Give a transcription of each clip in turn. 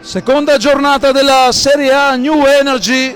Seconda giornata della Serie A New Energy.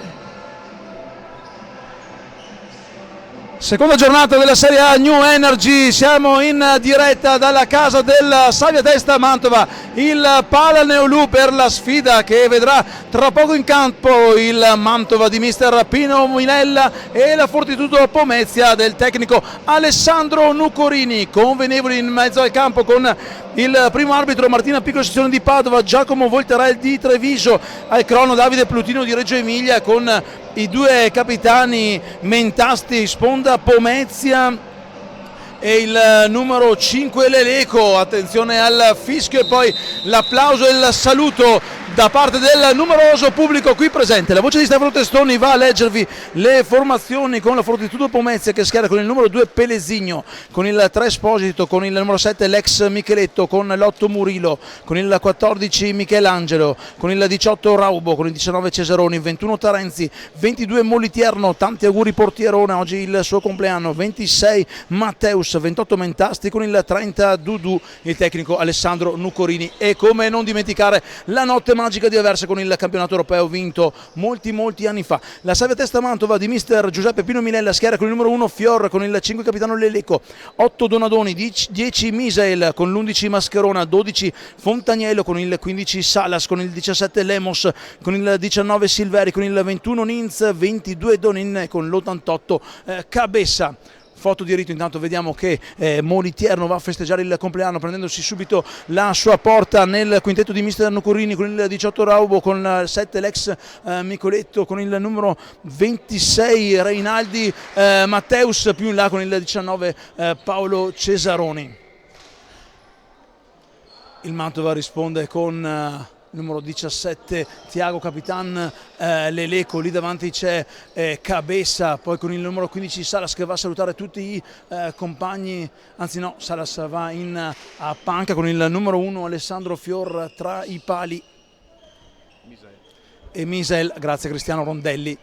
Seconda giornata della Serie A New Energy, siamo in diretta dalla casa del Salviatesta Mantova, il Pallaneolù per la sfida che vedrà tra poco in campo il Mantova di mister Pino Minella e la Fortitudo Pomezia del tecnico Alessandro Nucorini, convenevoli in mezzo al campo con il primo arbitro Martina Piccolo sezione di Padova, Giacomo Volterel di Treviso, al crono Davide Plutino di Reggio Emilia con i due capitani Mentasti Sponda Pomezia e il numero 5 Leleco. Attenzione al fischio e poi l'applauso e il saluto da parte del numeroso pubblico qui presente. La voce di Stefano Testoni va a leggervi le formazioni con la Fortitudo Pomezia che schiera con il numero 2 Pelesigno, con il 3 Esposito, con il numero 7 l'ex Micheletto, con l'8 Murilo, con il 14 Michelangelo, con il 18 Raubo, con il 19 Cesaroni, 21 Tarenzi, 22 Molitierno, tanti auguri portierone, oggi il suo compleanno, 26 Matteus, 28 Mentasti, con il 30 Dudu, il tecnico Alessandro Nucorini. E come non dimenticare la notte magica di Aversa con il campionato europeo vinto molti anni fa. La Salviatesta Mantova di mister Giuseppe Pino Minella schiera con il numero 1 Fior, con il 5 capitano Leleco, 8 Donadoni, 10 Misael, con l'11 Mascherona, 12 Fontaniello, con il 15 Salas, con il 17 Lemos, con il 19 Silveri, con il 21 Ninz, 22 Donin, con l'88 Cabessa. Foto di rito, intanto vediamo che Molitierno va a festeggiare il compleanno prendendosi subito la sua porta nel quintetto di mister Nucorini, con il 18 Raubo, con il 7 l'ex Micoletto, con il numero 26 Reinaldi Matteus, più in là con il 19 Paolo Cesaroni. Il Mantova risponde con numero 17 Tiago Capitan Leleco, lì davanti c'è Cabessa, poi con il numero 15 Salas che va a salutare tutti i compagni, anzi no, Salas va a panca con il numero 1 Alessandro Fior tra i pali e Misael, grazie Cristiano Rondelli,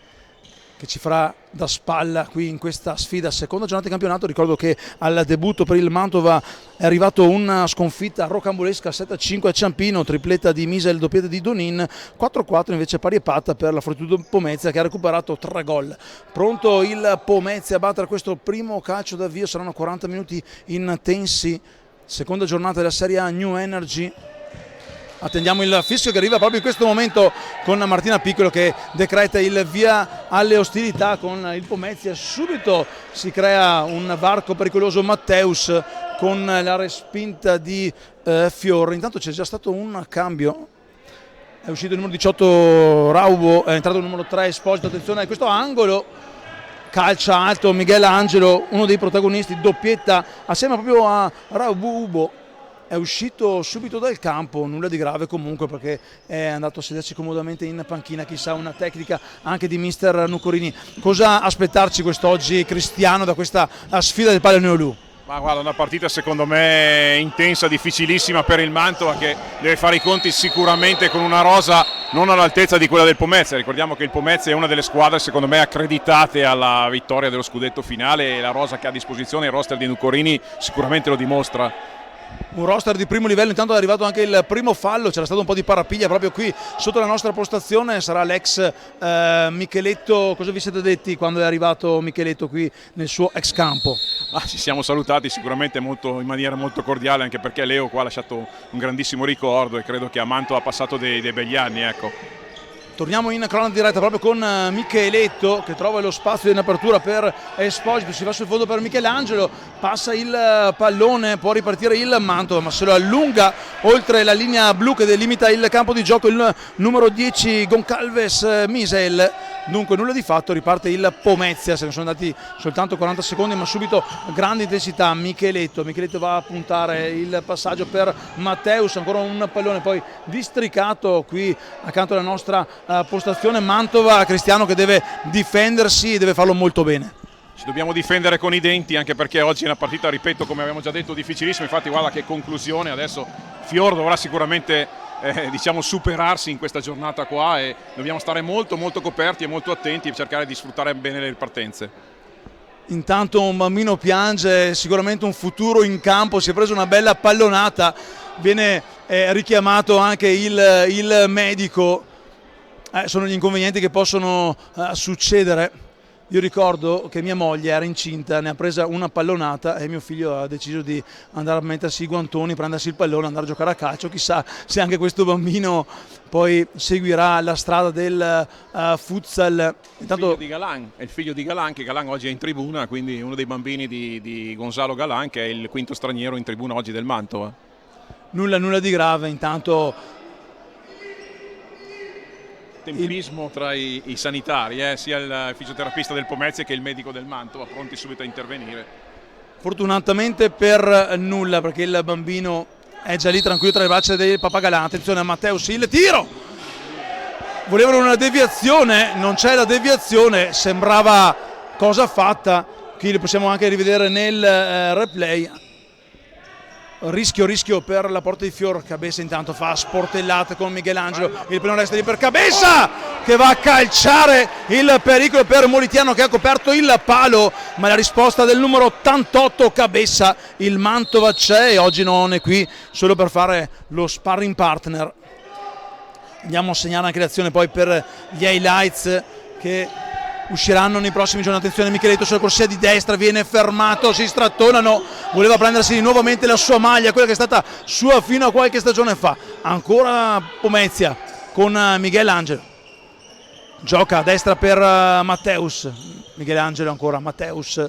che ci farà da spalla qui in questa sfida, seconda giornata di campionato. Ricordo che al debutto per il Mantova è arrivato una sconfitta rocambolesca 7-5 a Ciampino, tripletta di Misael, doppietta di Donin, 4-4 invece pari e patta per la Fortitudo Pomezia che ha recuperato 3 gol. Pronto il Pomezia a battere questo primo calcio d'avvio, saranno 40 minuti intensi, seconda giornata della Serie A New Energy. Attendiamo il fischio che arriva proprio in questo momento con Martina Piccolo che decreta il via alle ostilità con il Pomezia. Subito si crea un varco pericoloso Matteus con la respinta di Fior. Intanto c'è già stato un cambio, è uscito il numero 18 Raubo, è entrato il numero 3 Esposito. Attenzione a questo angolo, calcia alto Miguel Angelo, uno dei protagonisti, doppietta assieme proprio a Raubo. È uscito subito dal campo, nulla di grave comunque perché è andato a sedersi comodamente in panchina, chissà una tecnica anche di mister Nucorini. Cosa aspettarci quest'oggi, Cristiano, da questa sfida del Pallaneolù? Ma guarda, una partita secondo me intensa, difficilissima per il Mantova che deve fare i conti sicuramente con una rosa non all'altezza di quella del Pomezia. Ricordiamo che il Pomezia è una delle squadre secondo me accreditate alla vittoria dello scudetto finale e la rosa che ha a disposizione, il roster di Nucorini sicuramente lo dimostra. Un roster di primo livello, intanto è arrivato anche il primo fallo, c'era stato un po' di parapiglia proprio qui sotto la nostra postazione, sarà l'ex Micheletto. Cosa vi siete detti quando è arrivato Micheletto qui nel suo ex campo? Ci siamo salutati sicuramente in maniera molto cordiale, anche perché Leo qua ha lasciato un grandissimo ricordo e credo che a Mantova ha passato dei begli anni, ecco. Torniamo in cronaca diretta proprio con Micheletto che trova lo spazio in apertura per Esposito, si va sul fondo per Michelangelo, passa il pallone, può ripartire il Mantova ma se lo allunga oltre la linea blu che delimita il campo di gioco il numero 10 Goncalves Misael. Dunque nulla di fatto, riparte il Pomezia, se ne sono andati soltanto 40 secondi ma subito grande intensità. Micheletto va a puntare il passaggio per Matteus, ancora un pallone poi districato qui accanto alla nostra postazione. Mantova, Cristiano, che deve difendersi e deve farlo molto bene. Ci dobbiamo difendere con i denti anche perché oggi è una partita, ripeto, come abbiamo già detto, difficilissima. Infatti guarda che conclusione, adesso Fior dovrà sicuramente superarsi in questa giornata qua e dobbiamo stare molto coperti e molto attenti e cercare di sfruttare bene le ripartenze. Intanto un bambino piange, sicuramente un futuro in campo, si è preso una bella pallonata, viene richiamato anche il medico. Sono gli inconvenienti che possono succedere. Io ricordo che mia moglie era incinta, ne ha presa una pallonata e mio figlio ha deciso di andare a mettersi i guantoni, prendersi il pallone, andare a giocare a calcio. Chissà se anche questo bambino poi seguirà la strada del futsal. Intanto... È il figlio di Galan, che Galan oggi è in tribuna, quindi uno dei bambini di Gonzalo Galan, che è il quinto straniero in tribuna oggi del Mantova. Nulla di grave, intanto... Tempismo tra i sanitari, sia il fisioterapista del Pomezia che il medico del Mantova, pronti subito a intervenire. Fortunatamente per nulla, perché il bambino è già lì tranquillo tra le braccia del papà Galan. Attenzione a Matteus, il tiro! Volevano una deviazione, non c'è la deviazione, sembrava cosa fatta. Qui lo possiamo anche rivedere nel replay. Rischio per la porta di Fior. Cabessa intanto fa sportellate con Michelangelo, il pallone resta lì per Cabessa che va a calciare, il pericolo per Molitiano che ha coperto il palo, ma la risposta del numero 88 Cabessa. Il Mantova c'è e oggi non è qui solo per fare lo sparring partner. Andiamo a segnare anche l'azione poi per gli highlights che usciranno nei prossimi giorni. Attenzione, Micheletto sulla corsia di destra, viene fermato, si strattonano, voleva prendersi nuovamente la sua maglia, quella che è stata sua fino a qualche stagione fa. Ancora Pomezia con Michelangelo, gioca a destra per Matteus, Michelangelo ancora, Matteus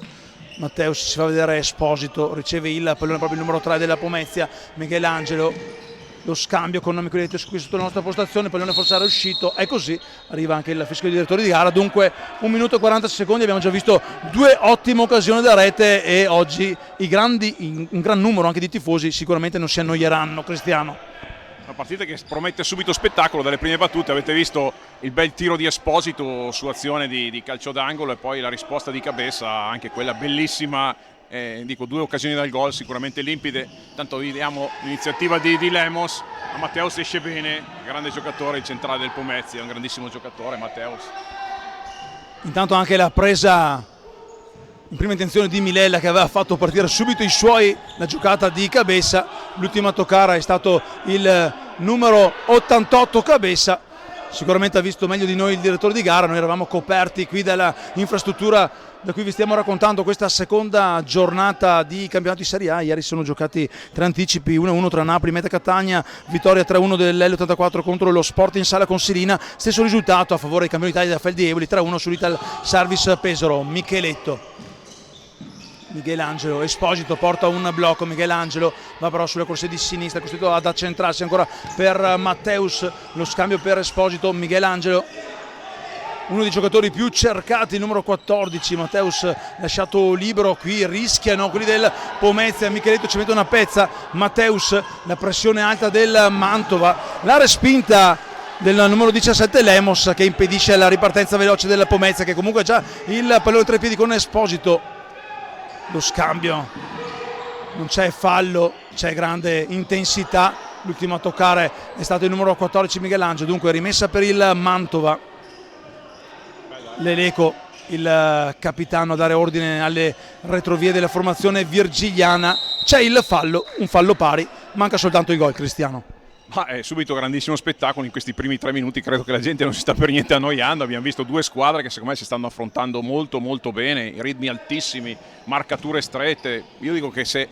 si fa vedere Esposito, riceve il pallone proprio il numero 3 della Pomezia, Michelangelo. Lo scambio con Micheletto qui sotto la nostra postazione, il pallone forse era uscito, è così, arriva anche il fischio dei direttori di gara. Dunque 1 minuto e 40 secondi, abbiamo già visto 2 ottime occasioni da rete e oggi un gran numero anche di tifosi sicuramente non si annoieranno. Cristiano, una partita che promette subito spettacolo dalle prime battute. Avete visto il bel tiro di Esposito su azione di calcio d'angolo e poi la risposta di Cabessa, anche quella bellissima. 2 occasioni dal gol sicuramente limpide. Tanto vediamo l'iniziativa di Lemos. Matteus esce bene, grande giocatore, il centrale del Pomezia, è un grandissimo giocatore Matteus. Intanto anche la presa in prima intenzione di Milella che aveva fatto partire subito la giocata di Cabessa. L'ultimo a toccare è stato il numero 88 Cabessa. Sicuramente ha visto meglio di noi il direttore di gara, noi eravamo coperti qui dalla infrastruttura da cui vi stiamo raccontando questa seconda giornata di campionato di Serie A. Ieri sono giocati 3 anticipi, 1-1 tra Napoli, Meta Catania, vittoria 3-1 dell'L84 contro lo Sporting Sala Consilina, stesso risultato a favore dei campioni d'Italia da Feldi Eboli, 3-1 sull'Ital Service Pesaro. Michelangelo, Esposito porta un blocco, Michelangelo va però sulla corsia di sinistra, costretto ad accentrarsi ancora per Matteus, lo scambio per Esposito, Michelangelo, uno dei giocatori più cercati, il numero 14, Matteus lasciato libero, qui rischiano quelli del Pomezia, Micheletto ci mette una pezza, Matteus, la pressione alta del Mantova, la respinta del numero 17 Lemos che impedisce la ripartenza veloce del Pomezia che comunque ha già il pallone tra i piedi con Esposito. Lo scambio, non c'è fallo, c'è grande intensità, l'ultimo a toccare è stato il numero 14 Michelangelo, dunque rimessa per il Mantova. Leleco, il capitano, a dare ordine alle retrovie della formazione virgiliana. C'è il fallo, un fallo pari, manca soltanto il gol. Cristiano. È subito grandissimo spettacolo in questi primi 3 minuti, credo che la gente non si sta per niente annoiando. Abbiamo visto 2 squadre che secondo me si stanno affrontando molto bene, ritmi altissimi, marcature strette. Io dico che se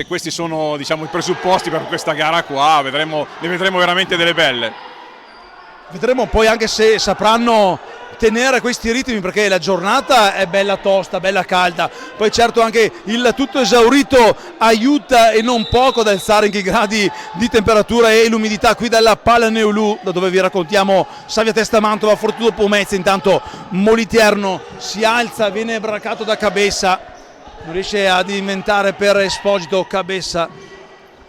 questi sono, diciamo, i presupposti per questa gara qua, ne vedremo veramente delle belle. Vedremo poi anche se sapranno tenere questi ritmi, perché la giornata è bella tosta, bella calda, poi certo anche il tutto esaurito aiuta e non poco ad alzare anche i gradi di temperatura e l'umidità qui dalla Pala Neulù, da dove vi raccontiamo Savia Testa Mantova, Fortuna Pomezia. Intanto Moliterno si alza, viene braccato da Cabessa, non riesce ad inventare per Esposito. Cabessa,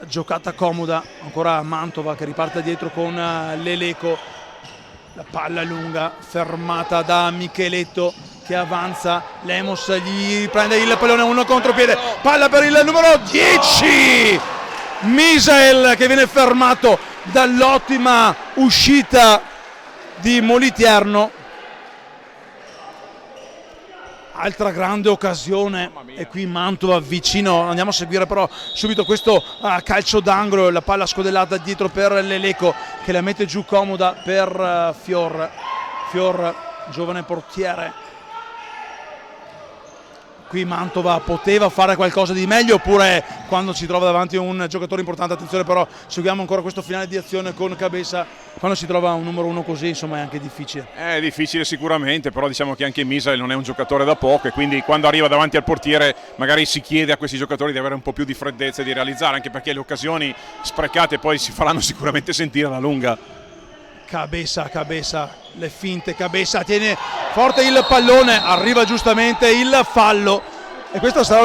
giocata comoda, ancora Mantova che riparte dietro con Leleco. La palla lunga, fermata da Micheletto che avanza, Lemos gli prende il pallone, 1 contropiede, palla per il numero 10, Misael che viene fermato dall'ottima uscita di Moliterno. altra grande occasione, e qui Mantova vicino, andiamo a seguire però subito questo calcio d'angolo, la palla scodellata dietro per Leleco che la mette giù comoda per Fior, giovane portiere. Qui Mantova poteva fare qualcosa di meglio, oppure quando si trova davanti un giocatore importante, attenzione però, seguiamo ancora questo finale di azione con Cabeza, quando si trova un numero uno così insomma è anche difficile. È difficile sicuramente, però diciamo che anche Misael non è un giocatore da poco e quindi quando arriva davanti al portiere magari si chiede a questi giocatori di avere un po' più di freddezza e di realizzare, anche perché le occasioni sprecate poi si faranno sicuramente sentire alla lunga. Cabeza, le finte, Cabeza tiene forte il pallone, arriva giustamente il fallo e questa sarà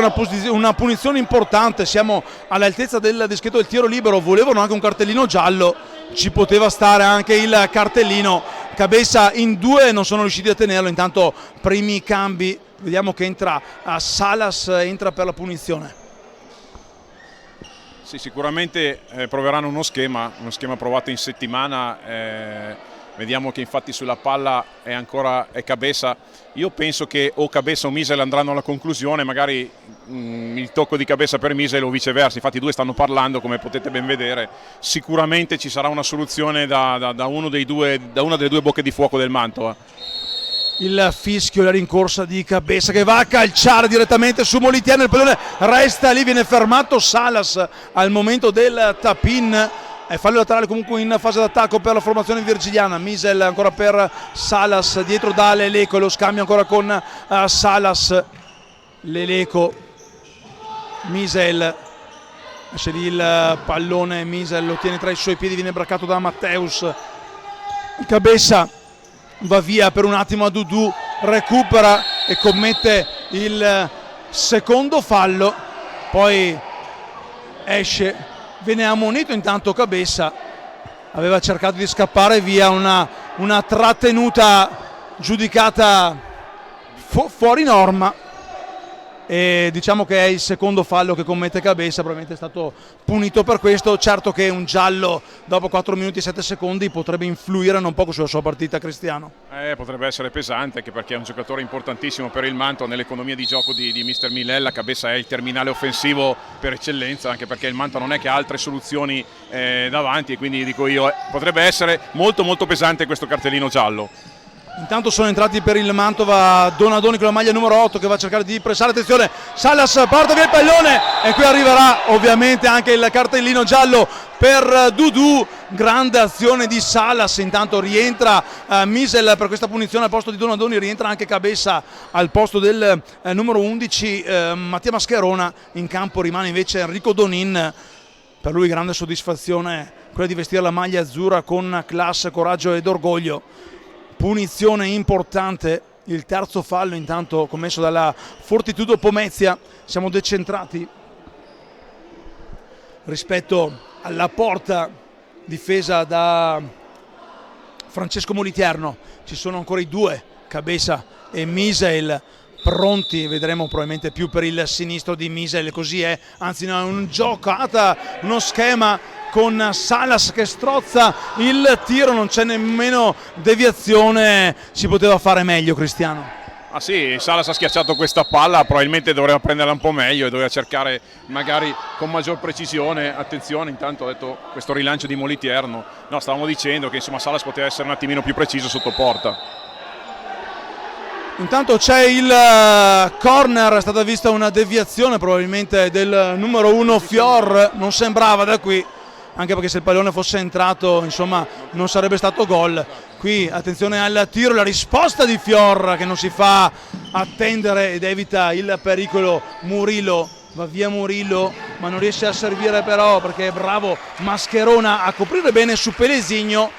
una punizione importante. Siamo all'altezza del dischetto del tiro libero, volevano anche un cartellino giallo, ci poteva stare anche il cartellino. Cabeza in due non sono riusciti a tenerlo, intanto primi cambi, vediamo che entra Salas, entra per la punizione. Sì, sicuramente proveranno uno schema provato in settimana, vediamo che infatti sulla palla è Cabeza. Io penso che o Cabeza o Misael andranno alla conclusione, magari il tocco di Cabeza per Misael o viceversa, infatti i due stanno parlando come potete ben vedere, sicuramente ci sarà una soluzione da una delle due bocche di fuoco del Mantova. Il fischio, la rincorsa di Cabeza che va a calciare direttamente su Moliterno, il pallone resta lì, viene fermato Salas al momento del tap-in, è fallo laterale comunque in fase d'attacco per la formazione virgiliana. Misael ancora per Salas, dietro da Leleco, lo scambio ancora con Salas, Leleco, Misael, esce lì il pallone, Misael lo tiene tra i suoi piedi, viene braccato da Matteus, Cabeza va via per un attimo a Dudu, recupera e commette il secondo fallo, poi esce, viene ammonito intanto Cabeza, aveva cercato di scappare via, una trattenuta giudicata fuori norma e diciamo che è il secondo fallo che commette Cabeza, probabilmente è stato punito per questo. Certo che un giallo dopo 4 minuti e 7 secondi potrebbe influire non poco sulla sua partita, Cristiano. Potrebbe essere pesante, anche perché è un giocatore importantissimo per il Mantova nell'economia di gioco di Mister Millella. Cabeza è il terminale offensivo per eccellenza, anche perché il Mantova non è che ha altre soluzioni davanti, e quindi dico io potrebbe essere molto molto pesante questo cartellino giallo. Intanto sono entrati per il Mantova Donadoni con la maglia numero 8 che va a cercare di pressare, attenzione, Salas porta via il pallone e qui arriverà ovviamente anche il cartellino giallo per Dudu. Grande azione di Salas, intanto rientra Misael per questa punizione al posto di Donadoni, rientra anche Cabeza al posto del numero 11 Mattia Mascherona. In campo rimane invece Enrico Donin, per lui grande soddisfazione quella di vestire la maglia azzurra con classe, coraggio ed orgoglio. Punizione importante, il terzo fallo intanto commesso dalla Fortitudo Pomezia. Siamo decentrati rispetto alla porta difesa da Francesco Moliterno. Ci sono ancora i due, Cabeza e Misael, pronti, vedremo probabilmente più per il sinistro di Misael, così è, anzi no, un giocata, uno schema con Salas che strozza il tiro, non c'è nemmeno deviazione, si poteva fare meglio, Cristiano. Ah sì, Salas ha schiacciato questa palla, probabilmente doveva prenderla un po' meglio e doveva cercare magari con maggior precisione. Attenzione, intanto ho detto questo rilancio di Moliterno, no, stavamo dicendo che insomma Salas poteva essere un attimino più preciso sotto porta. Intanto c'è il corner, è stata vista una deviazione probabilmente del numero 1 Fior, non sembrava da qui, anche perché se il pallone fosse entrato insomma non sarebbe stato gol. Qui attenzione al tiro, la risposta di Fior che non si fa attendere ed evita il pericolo. Murillo, va via Murillo ma non riesce a servire però, perché è bravo Mascherona a coprire bene su Pelesigno.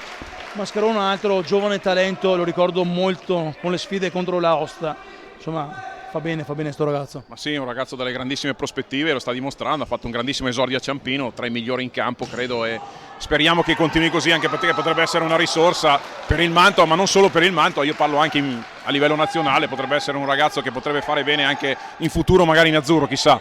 Mascherona, un altro giovane talento, lo ricordo molto con le sfide contro l'Aosta, insomma fa bene sto ragazzo. Ma sì, è un ragazzo dalle grandissime prospettive, lo sta dimostrando, ha fatto un grandissimo esordio a Ciampino, tra i migliori in campo credo, e speriamo che continui così, anche perché potrebbe essere una risorsa per il Mantova, ma non solo per il Mantova, io parlo anche a livello nazionale, potrebbe essere un ragazzo che potrebbe fare bene anche in futuro, magari in azzurro, chissà.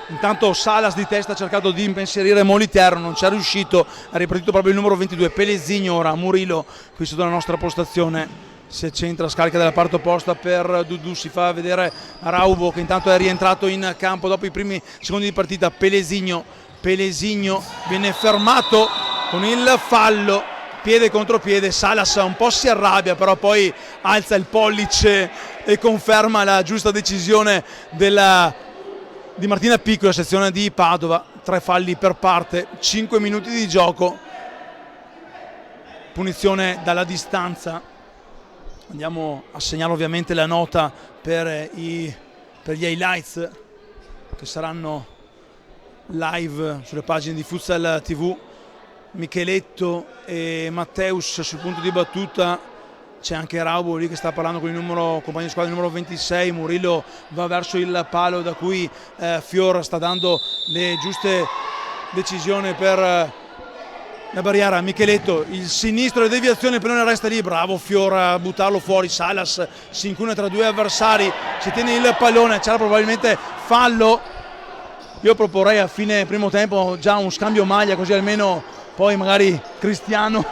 Intanto Salas di testa ha cercato di impensierire Moliterno, non ci è riuscito, ha ripartito proprio il numero 22 Pelesigno, ora Murillo qui sotto la nostra postazione. si accentra, scarica dalla parte opposta per Dudu, si fa vedere Raubo che intanto è rientrato in campo dopo i primi secondi di partita. Pelesigno viene fermato con il fallo, piede contro piede, Salas un po' si arrabbia, però poi alza il pollice e conferma la giusta decisione di Martina Piccola, sezione di Padova. 3 falli per parte, 5 minuti di gioco, punizione dalla distanza. Andiamo a segnare ovviamente la nota per gli highlights che saranno live sulle pagine di Futsal TV. Micheletto e Matteus sul punto di battuta, c'è anche Raubo lì che sta parlando con il compagno di squadra numero 26. Murillo va verso il palo da cui Fior sta dando le giuste decisioni per la barriera. Micheletto, il sinistro, le deviazioni, il pallone resta lì, bravo Fior a buttarlo fuori. Salas si incuna tra 2 avversari, si tiene il pallone, c'era probabilmente fallo. Io proporrei a fine primo tempo già un scambio maglia, così almeno poi magari Cristiano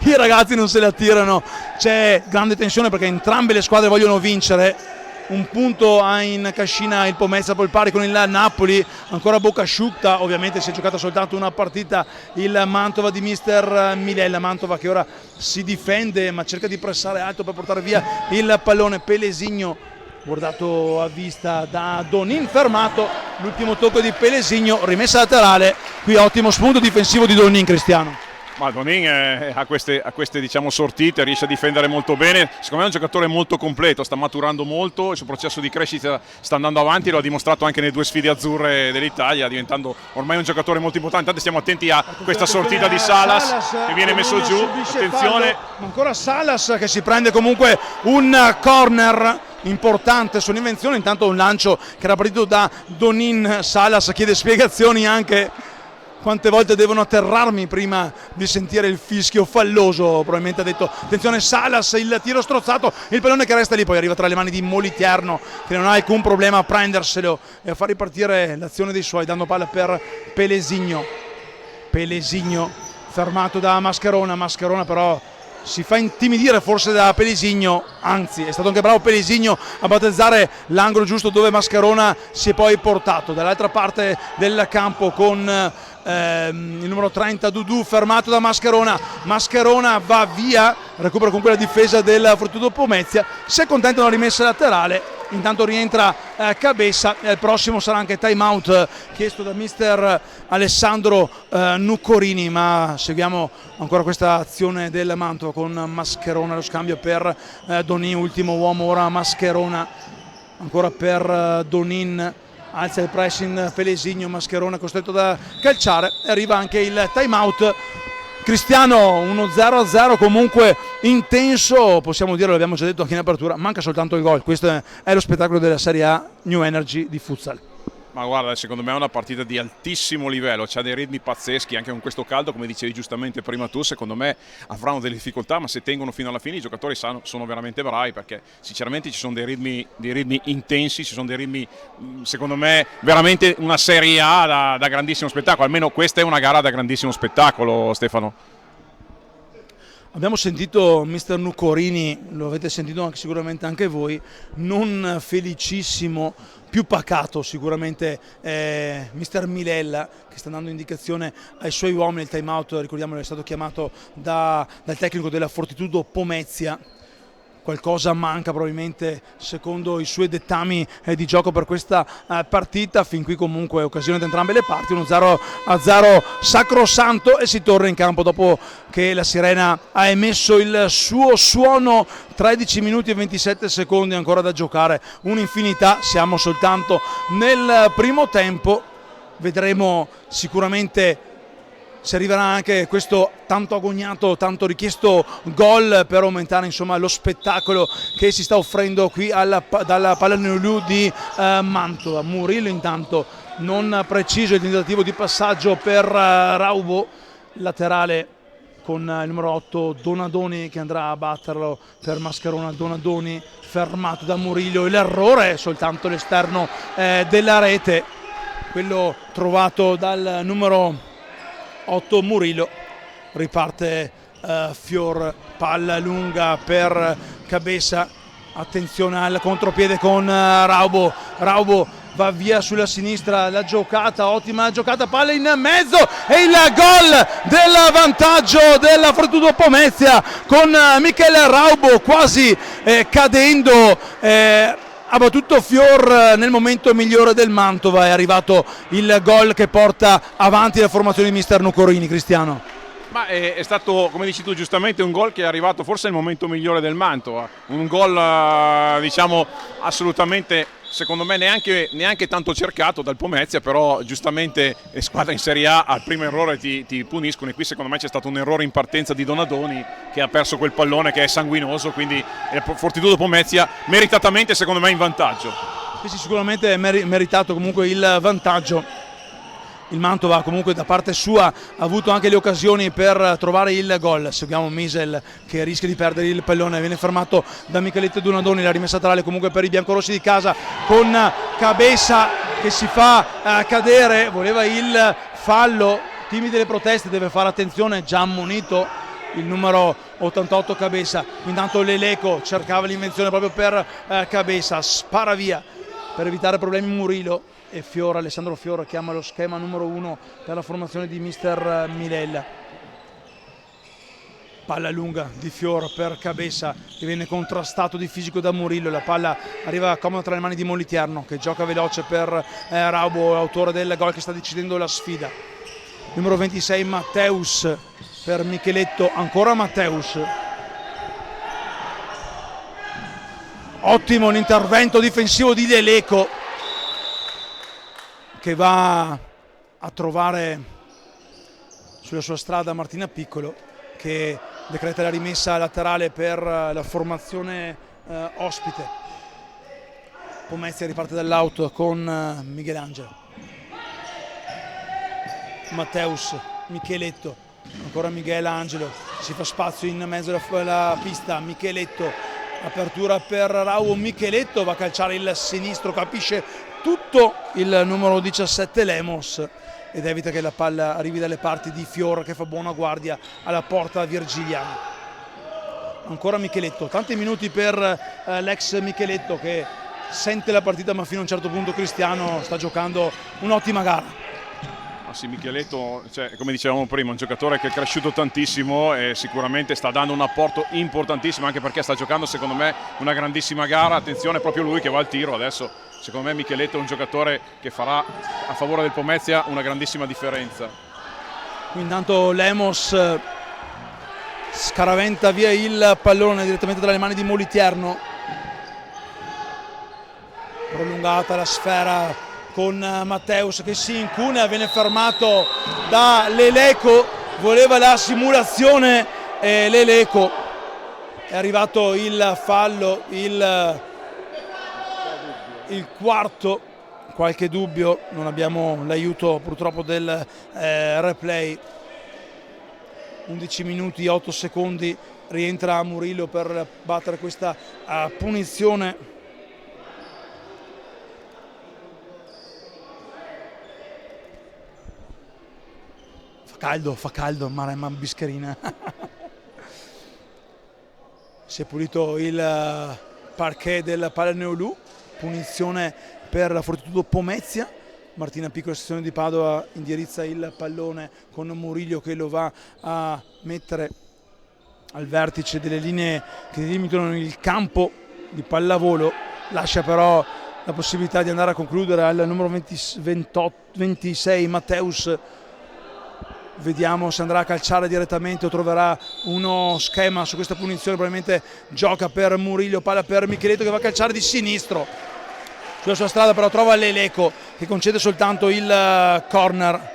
i ragazzi non se la tirano. C'è grande tensione perché entrambe le squadre vogliono vincere. Un punto ha in cascina il Pomezia poi pari con il Napoli, ancora bocca asciutta. Ovviamente si è giocata soltanto una partita, il Mantova di mister Milella. Mantova che ora si difende ma cerca di pressare alto per portare via il pallone. Pelesigno guardato a vista da Donin, fermato. L'ultimo tocco di Pelesigno, rimessa laterale. Qui ottimo spunto difensivo di Donin, Cristiano. Ma Donin ha queste diciamo sortite, riesce a difendere molto bene. Secondo me è un giocatore molto completo, sta maturando molto, il suo processo di crescita sta andando avanti, lo ha dimostrato anche nelle 2 sfide azzurre dell'Italia, diventando ormai un giocatore molto importante. Intanto stiamo attenti a questa sortita di Salas che viene messo giù. Attenzione, ancora Salas che si prende comunque un corner importante sull'invenzione. Intanto un lancio che era partito da Donin. Salas chiede spiegazioni anche. Quante volte devono atterrarmi prima di sentire il fischio falloso? Probabilmente ha detto attenzione Salas, il tiro strozzato, il pallone che resta lì, poi arriva tra le mani di Moliterno che non ha alcun problema a prenderselo e a far ripartire l'azione dei suoi, dando palla per Pelesigno fermato da Mascherona però si fa intimidire forse da Pelesigno, anzi è stato anche bravo Pelesigno a battezzare l'angolo giusto dove Mascherona si è poi portato. Dall'altra parte del campo con il numero 30 Dudu, fermato da Mascherona va via, recupera comunque la difesa del Fortitudo Pomezia, si accontenta una rimessa laterale. Intanto rientra Cabessa e il prossimo sarà anche time out chiesto da mister Alessandro Nuccorini, ma seguiamo ancora questa azione del Mantova con Mascherona, lo scambio per Donin, ultimo uomo ora Mascherona, ancora per Donin, alza il pressing Pelesigno, Mascherona costretto da calciare e arriva anche il time out. Cristiano, uno 0-0 comunque intenso, possiamo dire, l'abbiamo già detto anche in apertura, manca soltanto il gol. Questo è lo spettacolo della Serie A New Energy di futsal. Ma guarda, secondo me è una partita di altissimo livello, c'ha dei ritmi pazzeschi anche con questo caldo, come dicevi giustamente prima tu. Secondo me avranno delle difficoltà, ma se tengono fino alla fine i giocatori sono veramente bravi, perché sinceramente ci sono dei ritmi intensi, ci sono dei ritmi, secondo me, veramente una Serie A da grandissimo spettacolo. Almeno questa è una gara da grandissimo spettacolo, Stefano. Abbiamo sentito mister Nuccorini, lo avete sentito anche, sicuramente anche voi, non felicissimo, più pacato sicuramente mister Milella, che sta dando indicazione ai suoi uomini. Il time out, ricordiamolo, è stato chiamato dal tecnico della Fortitudo Pomezia. Qualcosa manca probabilmente secondo i suoi dettami di gioco per questa partita. Fin qui comunque occasione da entrambe le parti, uno 0-0 sacrosanto, e si torna in campo dopo che la sirena ha emesso il suo suono. 13 minuti e 27 secondi ancora da giocare, un'infinità, siamo soltanto nel primo tempo. Vedremo sicuramente se arriverà anche questo tanto agognato, tanto richiesto gol per aumentare insomma lo spettacolo che si sta offrendo qui dalla Pallaneolù di Mantova. Murillo intanto non preciso il tentativo di passaggio per Raubo, laterale con il numero 8 Donadoni che andrà a batterlo per Mascherona. Donadoni fermato da Murillo, l'errore è soltanto l'esterno della rete, quello trovato dal numero 8 Murillo. Riparte Fior, palla lunga per Cabeza, attenzione al contropiede con Raubo va via sulla sinistra, la giocata, ottima giocata, palla in mezzo e il gol del vantaggio della Fortitudo Pomezia con Michel Raubo quasi cadendo, ha battuto Fior nel momento migliore del Mantova, è arrivato il gol che porta avanti la formazione di mister Nucorini. Cristiano. Ma è stato, come dici tu giustamente, un gol che è arrivato forse nel momento migliore del Mantova, un gol diciamo assolutamente, secondo me neanche tanto cercato dal Pomezia, però giustamente le squadre in Serie A al primo errore ti puniscono, e qui secondo me c'è stato un errore in partenza di Donadoni che ha perso quel pallone che è sanguinoso, quindi Fortitudo Pomezia meritatamente secondo me in vantaggio. Sì, sicuramente è meritato comunque il vantaggio. Il Mantova comunque da parte sua ha avuto anche le occasioni per trovare il gol. Seguiamo Misel che rischia di perdere il pallone, viene fermato da Micheletto Donadoni, la rimessa laterale comunque per i biancorossi di casa con Cabeza che si fa cadere, voleva il fallo, timide le proteste, deve fare attenzione, già ammonito il numero 88 Cabeza. Intanto Leleco cercava l'invenzione proprio per Cabeza, spara via per evitare problemi Murillo. E Alessandro Fior chiama lo schema numero 1 per la formazione di mister Milella. Palla lunga di Fior per Cabeza che viene contrastato di fisico da Murillo, la palla arriva comoda tra le mani di Moliterno che gioca veloce per Raubo, autore del gol che sta decidendo la sfida. Numero 26 Matteus per Micheletto, ancora Matteus. Ottimo l'intervento difensivo di Leleco che va a trovare sulla sua strada Martina Piccolo che decreta la rimessa laterale per la formazione ospite. Pomezia riparte dall'out con Michelangelo. Matteus, Micheletto, ancora Michelangelo, si fa spazio in mezzo alla pista, Micheletto, apertura per Raubo, Micheletto va a calciare il sinistro, capisce tutto il numero 17 Lemos ed evita che la palla arrivi dalle parti di Fior che fa buona guardia alla porta virgiliana. Ancora Micheletto, tanti minuti per l'ex Micheletto che sente la partita ma fino a un certo punto Cristiano sta giocando un'ottima gara. Sì, Micheletto, come dicevamo prima, un giocatore che è cresciuto tantissimo e sicuramente sta dando un apporto importantissimo anche perché sta giocando secondo me una grandissima gara. Attenzione, proprio lui che va al tiro adesso. Secondo me Micheletto è un giocatore che farà a favore del Pomezia una grandissima differenza. Intanto Lemos scaraventa via il pallone direttamente dalle mani di Moliterno. Prolungata la sfera con Matteus che si incunea, viene fermato da Leleco, voleva la simulazione e Leleco, è arrivato il fallo, il quarto, qualche dubbio, non abbiamo l'aiuto purtroppo del replay. 11 minuti 8 secondi, rientra Murillo per battere questa punizione. Fa caldo, Maremma Bischerina. Si è pulito il parquet del Palaneolù, punizione per la Fortitudo Pomezia. Martina Piccolo, sezione di Padova, indirizza il pallone con Murillo che lo va a mettere al vertice delle linee che delimitano il campo di pallavolo, lascia però la possibilità di andare a concludere al numero 26 Matteus. Vediamo se andrà a calciare direttamente o troverà uno schema su questa punizione. Probabilmente gioca per Murillo, palla per Micheletto che va a calciare di sinistro. Sulla sua strada però trova Leleco che concede soltanto il corner.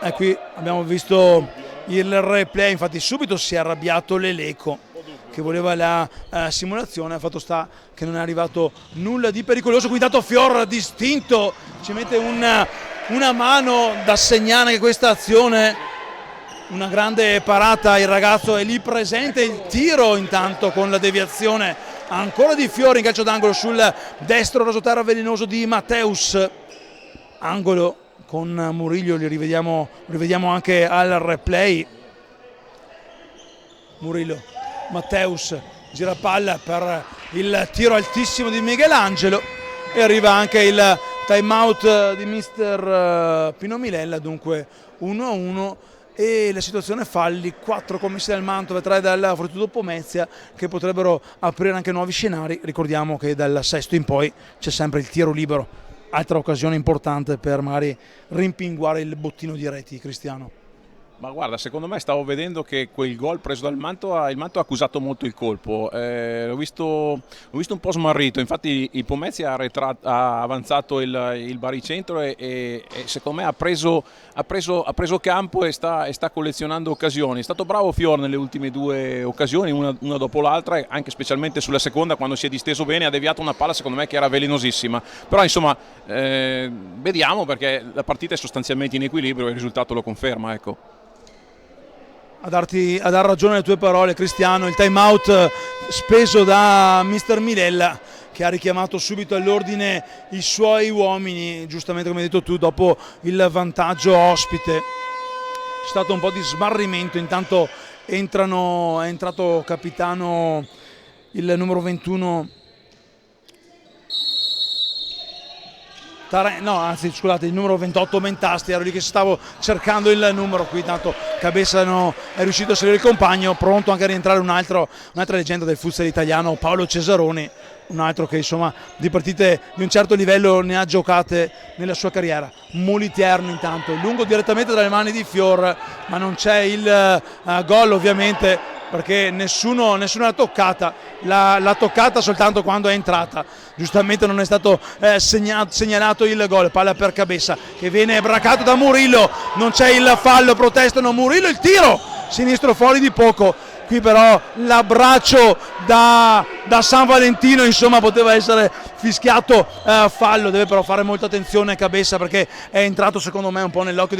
E qui abbiamo visto il replay, infatti subito si è arrabbiato Leleco che voleva la simulazione, fatto sta che non è arrivato nulla di pericoloso. Qui dato Fior distinto, ci mette una mano da segnare che questa azione, una grande parata, il ragazzo è lì presente, il tiro intanto con la deviazione ancora di Fiori in calcio d'angolo sul destro rasoterra velenoso di Matteus, angolo con Murillo, li rivediamo anche al replay. Murillo, Matteus gira palla per il tiro altissimo di Michelangelo e arriva anche il time out di mister Pino Milella, dunque 1-1 e la situazione falli, 4 commessi dal Mantova e 3 dal Fortitudo Pomezia, che potrebbero aprire anche nuovi scenari. Ricordiamo che dal sesto in poi c'è sempre il tiro libero, altra occasione importante per magari rimpinguare il bottino di reti, Cristiano. Ma guarda, secondo me stavo vedendo che quel gol preso dal Mantova, il Mantova ha accusato molto il colpo, l'ho visto un po' smarrito, infatti il Pomezia ha avanzato il baricentro e secondo me ha preso campo e sta collezionando occasioni. È stato bravo Fior nelle ultime 2 occasioni, una dopo l'altra, anche specialmente sulla seconda quando si è disteso bene, ha deviato una palla secondo me che era velenosissima, però insomma vediamo, perché la partita è sostanzialmente in equilibrio e il risultato lo conferma, ecco. A dar ragione alle tue parole, Cristiano, il time out speso da mister Milella, che ha richiamato subito all'ordine i suoi uomini, giustamente come hai detto tu, dopo il vantaggio ospite. C'è stato un po' di smarrimento, intanto è entrato capitano il numero 21 il numero 28 Mentasti, ero lì che stavo cercando il numero, qui tanto Cabessa è riuscito a salire il compagno, pronto anche a rientrare un'altra leggenda del futsal italiano, Paolo Cesaroni, un altro che insomma di partite di un certo livello ne ha giocate nella sua carriera. Moliterno intanto, lungo direttamente dalle mani di Fior, ma non c'è il gol ovviamente, perché nessuno l'ha toccata, l'ha toccata soltanto quando è entrata. Giustamente non è stato segnalato il gol, palla per Cabessa che viene bracato da Murillo, non c'è il fallo, protestano Murillo, il tiro sinistro fuori di poco. Qui però l'abbraccio da San Valentino insomma poteva essere fischiato fallo, deve però fare molta attenzione Cabessa, perché è entrato secondo me un po' nell'occhio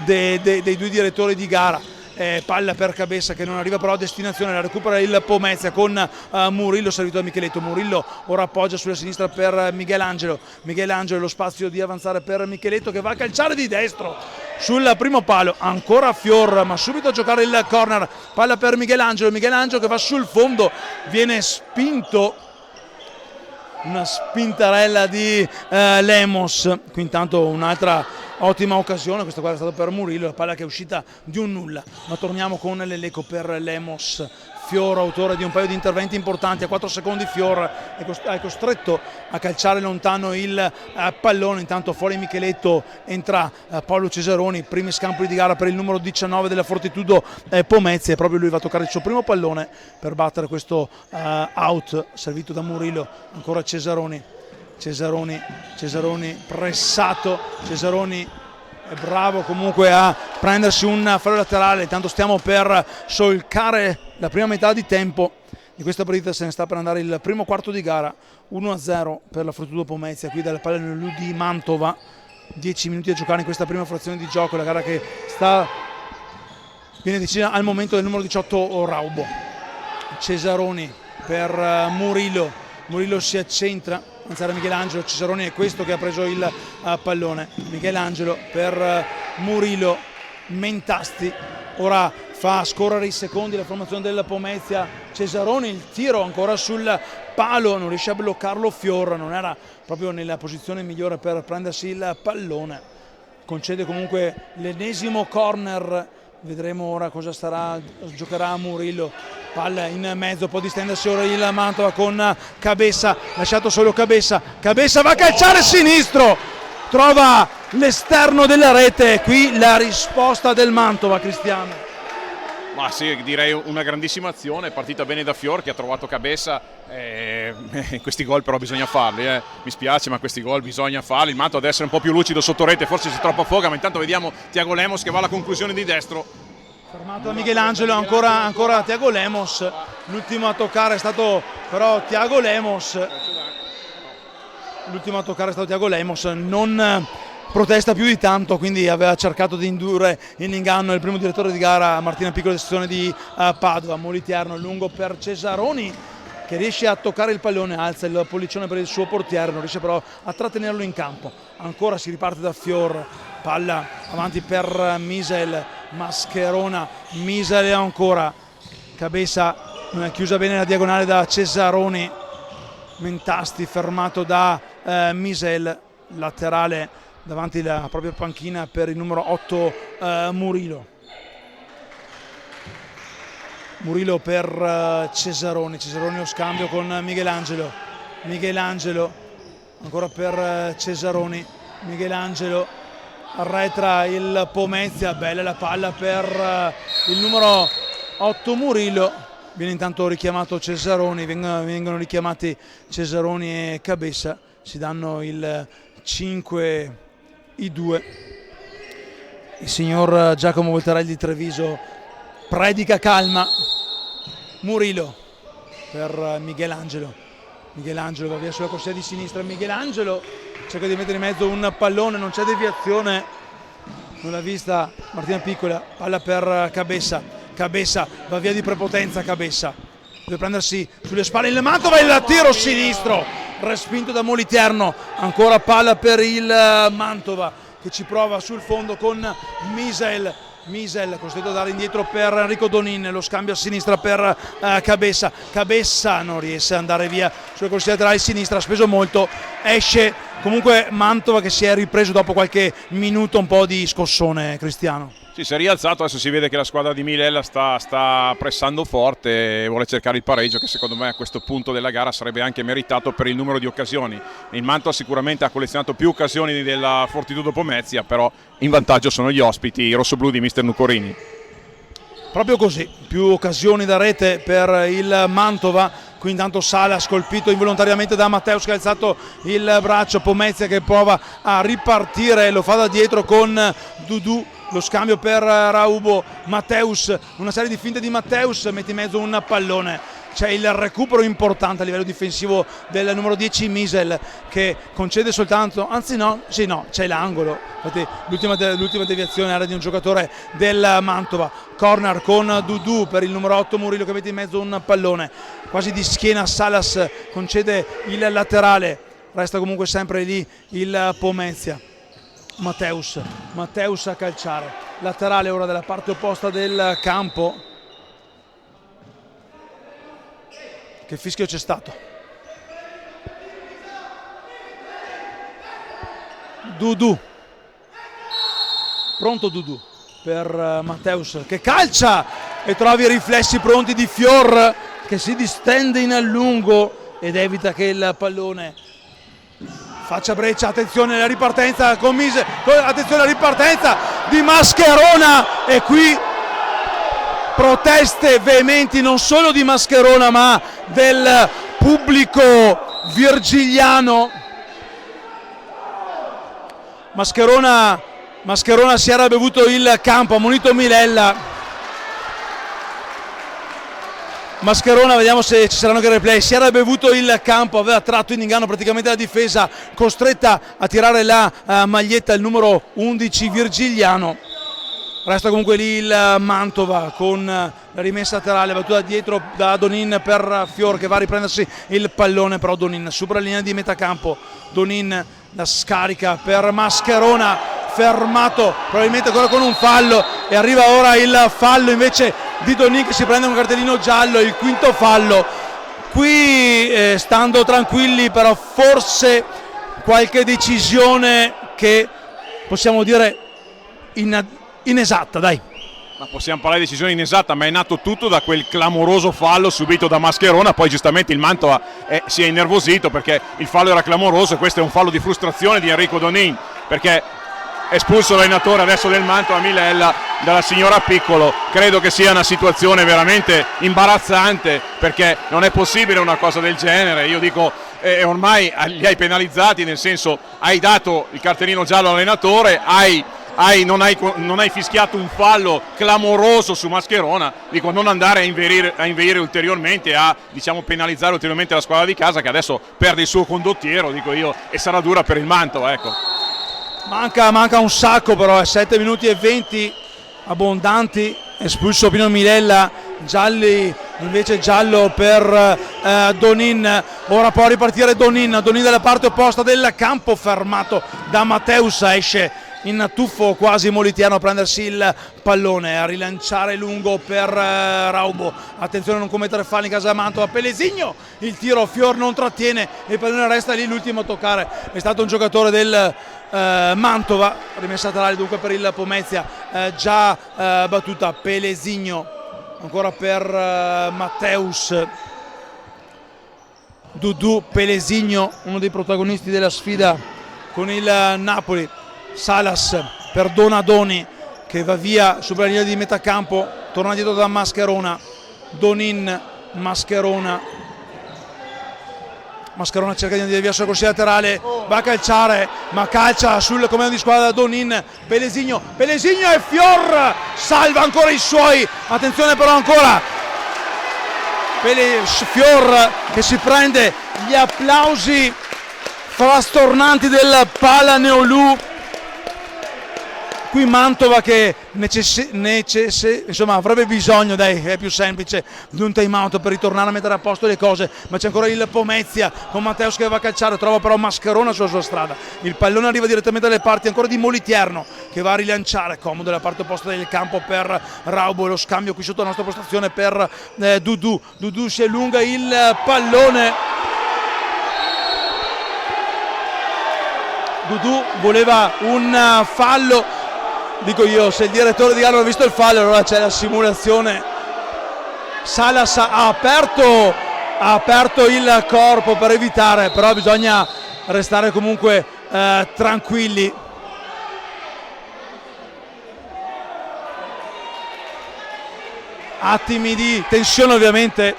dei 2 direttori di gara. Palla per Cabessa che non arriva però a destinazione, la recupera il Pomezia con Murillo servito da Micheletto. Murillo ora appoggia sulla sinistra per Michelangelo, lo spazio di avanzare per Micheletto che va a calciare di destro sul primo palo, ancora Fior, ma subito a giocare il corner, palla per Michelangelo che va sul fondo, viene spinto, una spintarella di Lemos. Qui intanto un'altra ottima occasione, questa qua è stata per Murillo, la palla che è uscita di un nulla, ma torniamo con l'Eleco per Lemos. Fior, autore di un paio di interventi importanti, a 4 secondi Fior è costretto a calciare lontano il pallone, intanto fuori Micheletto entra Paolo Cesaroni, primi scampoli di gara per il numero 19 della Fortitudo Pomezia, e proprio lui va a toccare il suo primo pallone per battere questo out servito da Murillo. Ancora Cesaroni pressato, Cesaroni è bravo comunque a prendersi un fallo laterale, tanto stiamo per solcare la prima metà di tempo di questa partita, se ne sta per andare il primo quarto di gara, 1-0 per la Fortitudo Pomezia, qui dalla Pallaneolù di Mantova, 10 minuti a giocare in questa prima frazione di gioco, la gara che viene decisa al momento del numero 18 Raubo. Cesaroni per Murillo si accentra, avanzare Michelangelo, Cesaroni è questo che ha preso il pallone, Michelangelo per Murillo, Mentasti ora fa scorrere i secondi la formazione del Pomezia, Cesaroni, il tiro ancora sul palo, non riesce a bloccarlo Fior, non era proprio nella posizione migliore per prendersi il pallone, concede comunque l'ennesimo corner, vedremo ora cosa giocherà Murillo. Palla in mezzo, può distendersi ora il Mantova con Cabessa, lasciato solo Cabessa va a calciare sinistro, trova l'esterno della rete, qui la risposta del Mantova, Cristiano. Ma sì, direi una grandissima azione, è partita bene da Fior che ha trovato Cabessa, questi gol però bisogna farli, mi spiace ma questi gol bisogna farli, il Mantova deve essere un po' più lucido sotto rete, forse c'è troppa foga, ma intanto vediamo Tiago Lemos che va alla conclusione di destro. Fermato da Michelangelo, ancora Tiago Lemos, l'ultimo a toccare è stato però Tiago Lemos, non protesta più di tanto, quindi aveva cercato di indurre in inganno il primo direttore di gara Martina Piccolo, sezione di Padova. Moliterno lungo per Cesaroni che riesce a toccare il pallone, alza il pollicione per il suo portiere, non riesce però a trattenerlo in campo. Ancora si riparte da Fior, palla avanti per Misel, Mascherona, Misel ancora, Cabessa non è chiusa bene la diagonale da Cesaroni. Mentasti fermato da Misel, laterale davanti alla propria panchina per il numero 8 Murillo per Cesaroni lo scambio con Michelangelo ancora per Cesaroni, Michelangelo arretra il Pomezia, bella la palla per il numero 8 Murillo, viene intanto richiamato Cesaroni, vengono richiamati Cesaroni e Cabessa, si danno il 5 i due. Il signor Giacomo Voltarelli di Treviso predica calma. Murillo per Michelangelo va via sulla corsia di sinistra, Michelangelo cerca di mettere in mezzo un pallone, non c'è deviazione, non l'ha vista Martina Piccola, palla per Cabessa va via di prepotenza, Cabessa deve prendersi sulle spalle il Mantova, il tiro sinistro respinto da Moliterno, ancora palla per il Mantova che ci prova sul fondo con Misel costretto a dare indietro per Enrico Donin, lo scambio a sinistra per Cabessa non riesce ad andare via sulle corsie laterali sinistra, ha speso molto, esce comunque Mantova che si è ripreso dopo qualche minuto un po' di scossone. Cristiano. Sì, si è rialzato, adesso si vede che la squadra di Milella sta pressando forte e vuole cercare il pareggio che secondo me a questo punto della gara sarebbe anche meritato per il numero di occasioni. Il Mantova sicuramente ha collezionato più occasioni della Fortitudo Pomezia, però in vantaggio sono gli ospiti, i rossoblù di mister Nucorini. Proprio così, più occasioni da rete per il Mantova, qui intanto Salas colpito involontariamente da Matteus che ha alzato il braccio, Pomezia che prova a ripartire, lo fa da dietro con Dudu, lo scambio per Raubo, Matteus, una serie di finte di Matteus, mette in mezzo un pallone, c'è il recupero importante a livello difensivo del numero 10 Misel che concede soltanto, c'è l'angolo, infatti l'ultima deviazione era di un giocatore del Mantova, corner con Dudu per il numero 8 Murillo che mette in mezzo un pallone, quasi di schiena Salas concede il laterale, resta comunque sempre lì il Pomezia. Matteus a calciare, laterale ora dalla parte opposta del campo. Che fischio c'è stato? Dudu, pronto Dudu per Matteus che calcia e trova i riflessi pronti di Fior che si distende in allungo ed evita che il pallone faccia breccia. Attenzione alla ripartenza con Mise, attenzione alla ripartenza di Mascherona e qui proteste veementi non solo di Mascherona ma del pubblico virgiliano. Mascherona si era bevuto il campo, ha munito Milella. Mascherona, vediamo se ci saranno anche replay, si era bevuto il campo, aveva tratto in inganno praticamente la difesa, costretta a tirare la maglietta il numero 11 virgiliano. Resta comunque lì il Mantova con la rimessa laterale, battuta dietro da Donin per Fior che va a riprendersi il pallone, però Donin supera la linea di metacampo, Donin la scarica per Mascherona, fermato probabilmente ancora con un fallo e arriva ora il fallo invece di Donin che si prende un cartellino giallo, il quinto fallo. Qui stando tranquilli però forse qualche decisione che possiamo dire inesatta, dai. Ma possiamo parlare di decisione inesatta, ma è nato tutto da quel clamoroso fallo subito da Mascherona, poi giustamente il Mantova si è innervosito perché il fallo era clamoroso e questo è un fallo di frustrazione di Enrico Donin perché è espulso l'allenatore adesso del Mantova Milella dalla signora Piccolo. Credo che sia una situazione veramente imbarazzante perché non è possibile una cosa del genere, io dico ormai li hai penalizzati, nel senso hai dato il cartellino giallo all'allenatore, non hai fischiato un fallo clamoroso su Mascherona, dico non andare a inveire ulteriormente, a penalizzare ulteriormente la squadra di casa che adesso perde il suo condottiero, dico io, e sarà dura per il Mantova, ecco. Manca un sacco però, 7 minuti e 20 abbondanti, espulso Pino Milella, giallo per Donin, ora può ripartire Donin dalla parte opposta del campo, fermato da Matteus, esce in tuffo quasi molitiano a prendersi il pallone, a rilanciare lungo per Raubo. Attenzione a non commettere falli in casa Mantova. Pelesigno, il tiro, Fior non trattiene, il pallone resta lì, l'ultimo a toccare è stato un giocatore del Mantova. Rimessa laterale dunque per il Pomezia, già battuta. Pelesigno ancora per Matteus. Dudu, Pelesigno, uno dei protagonisti della sfida con il Napoli. Salas per Donadoni che va via sopra la linea di metà campo, torna dietro da Mascherona. Donin, Mascherona cerca di andare via sulla corsia laterale, va a calciare ma calcia sul comando di squadra Donin. Pelesigno e Fior salva ancora i suoi. Attenzione però ancora Fior che si prende gli applausi frastornanti del Palaneolù. Qui Mantova che insomma, avrebbe bisogno, è più semplice, di un time out per ritornare a mettere a posto le cose, ma c'è ancora il Pomezia con Matteus che va a calciare, trova però Mascherona sulla sua strada. Il pallone arriva direttamente dalle parti ancora di Moliterno che va a rilanciare, comodo la parte opposta del campo per Raubo. Lo scambio qui sotto la nostra postazione per Dudu si allunga il pallone. Dudu voleva un fallo. Dico io, se il direttore di gara non ha visto il fallo, allora c'è la simulazione. Salas ha aperto il corpo per evitare, però bisogna restare comunque tranquilli. Attimi di tensione ovviamente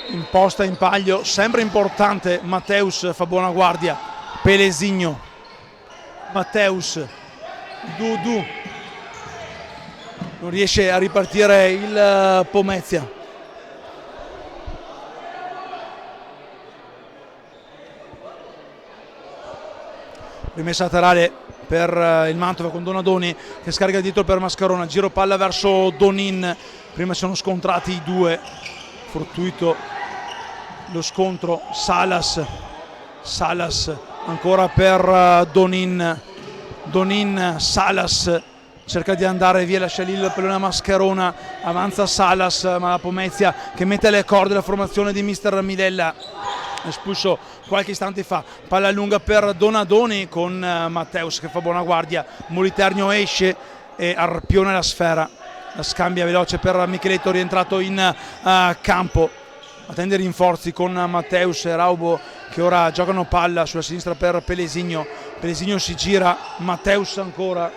imposta in palio, sempre importante. Matteus fa buona guardia. Pelesigno, Matteus, Dudu, non riesce a ripartire il Pomezia. Rimessa laterale per il Mantova con Donadoni che scarica dietro per Mascherona, giro palla verso Donin, prima si sono scontrati i due, fortuito lo scontro. Salas ancora per Donin, Salas cerca di andare via, lascia lì il pallone a Mascherona, avanza Salas ma la Pomezia che mette le corde la formazione di mister Milella, espulso qualche istante fa. Palla lunga per Donadoni con Matteus che fa buona guardia. Moliterno esce e arpiona la sfera, la scambia veloce per Micheletto rientrato in campo. Attende rinforzi con Matteus e Raubo che ora giocano palla sulla sinistra per Pelesigno. Pelesigno si gira, Matteus ancora.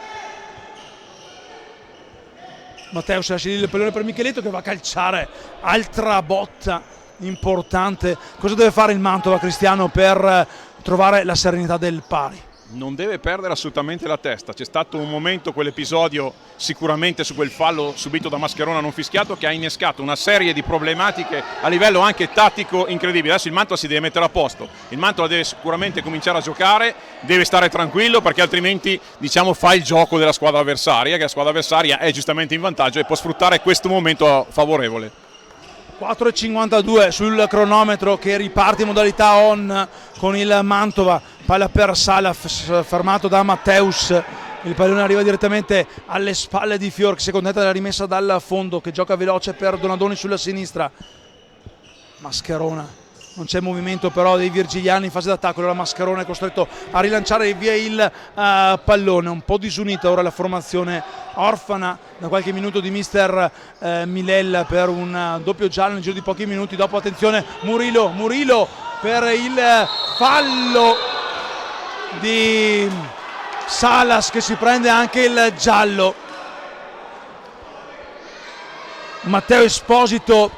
Matteus lascia lì il pallone per Micheletto che va a calciare, altra botta importante. Cosa deve fare il Mantova, Cristiano, per trovare la serenità del pari? Non deve perdere assolutamente la testa. C'è stato un momento, quell'episodio sicuramente su quel fallo subito da Mascherona non fischiato, che ha innescato una serie di problematiche a livello anche tattico incredibile. Adesso il Mantova si deve mettere a posto, il Mantova deve sicuramente cominciare a giocare, deve stare tranquillo perché altrimenti fa il gioco della squadra avversaria, che la squadra avversaria è giustamente in vantaggio e può sfruttare questo momento favorevole. 4,52 sul cronometro che riparte in modalità on con il Mantova. Palla per Salas fermato da Matteus, il pallone arriva direttamente alle spalle di Fior che si contenta della rimessa dal fondo, che gioca veloce per Donadoni sulla sinistra. Mascherona, non c'è movimento però dei virgiliani in fase d'attacco, allora Mascherona è costretto a rilanciare via il pallone. Un po' disunita ora la formazione orfana da qualche minuto di mister Milella per un doppio giallo nel giro di pochi minuti. Dopo attenzione Murillo per il fallo di Salas che si prende anche il giallo. Matteo Esposito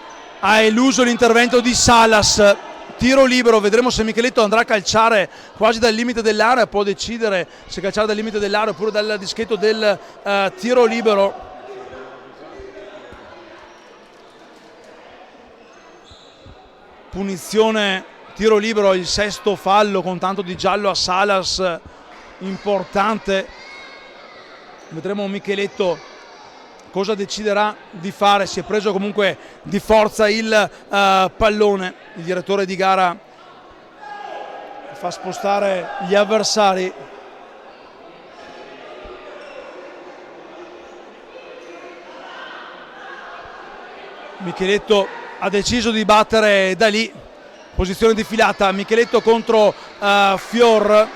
ha eluso l'intervento di Salas. Tiro libero, vedremo se Micheletto andrà a calciare quasi dal limite dell'area, può decidere se calciare dal limite dell'area oppure dal dischetto del tiro libero. Punizione tiro libero, il sesto fallo con tanto di giallo a Salas, importante. Vedremo Micheletto cosa deciderà di fare. Si è preso comunque di forza il pallone. Il direttore di gara fa spostare gli avversari. Micheletto ha deciso di battere da lì, posizione di filata, Micheletto contro Fior.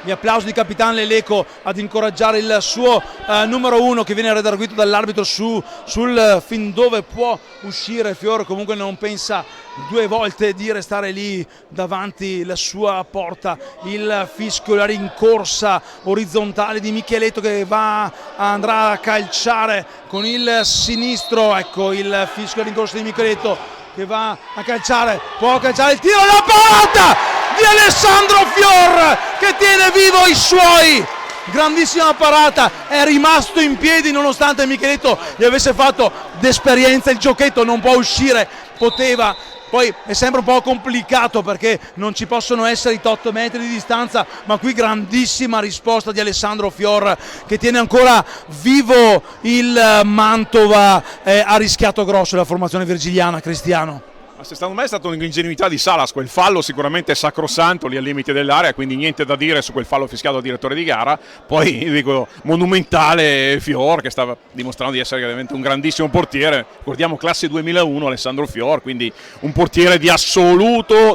Gli applausi di Capitan Leleco ad incoraggiare il suo numero 1 che viene redarguito dall'arbitro sul fin dove può uscire. Fior comunque non pensa due volte di restare lì davanti la sua porta. Il fischio, la rincorsa orizzontale di Micheletto che andrà a calciare con il sinistro. Ecco il fischio, la rincorsa di Micheletto che va a calciare, può calciare il tiro, la parata di Alessandro Fior che tiene vivo i suoi. Grandissima parata, è rimasto in piedi nonostante Micheletto gli avesse fatto d'esperienza il giochetto, non può uscire, poteva. Poi è sempre un po' complicato perché non ci possono essere i 8 metri di distanza, ma qui grandissima risposta di Alessandro Fior che tiene ancora vivo il Mantova. Ha rischiato grosso la formazione virgiliana, Cristiano. Secondo me è stata un'ingenuità di Salas, quel fallo sicuramente è sacrosanto lì al limite dell'area, quindi niente da dire su quel fallo fischiato dal direttore di gara. Poi dico monumentale Fior che stava dimostrando di essere veramente un grandissimo portiere, ricordiamo classe 2001 Alessandro Fior, quindi un portiere di assoluta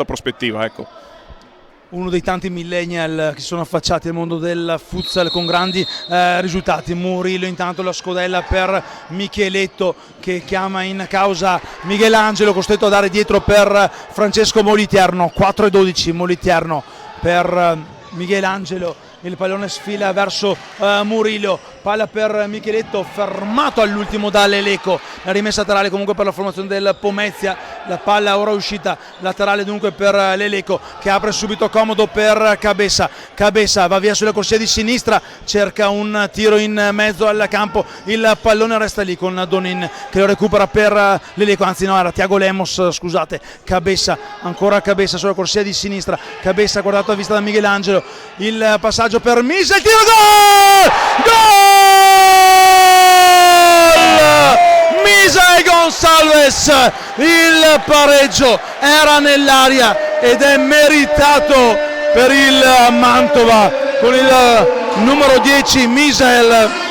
prospettiva, ecco. Uno dei tanti millennial che sono affacciati al mondo del futsal con grandi risultati. Murillo intanto la scodella per Micheletto che chiama in causa Michelangelo, costretto a dare dietro per Francesco Moliterno. 4-12 Moliterno per Michelangelo. Il pallone sfila verso Murillo, palla per Micheletto, fermato all'ultimo da Leleco. La rimessa laterale comunque per la formazione del Pomezia, la palla ora uscita laterale dunque per Leleco che apre subito comodo per Cabessa. Cabessa va via sulla corsia di sinistra, cerca un tiro in mezzo al campo, il pallone resta lì con Donin che lo recupera per Leleco, anzi no, era Tiago Lemos, scusate. Cabessa, ancora Cabessa sulla corsia di sinistra, Cabessa guardato a vista da Michelangelo, il passaggio per Misa, il tiro, gol! Misael Gonçalves, il pareggio era nell'aria ed è meritato per il Mantova con il numero 10 Misael.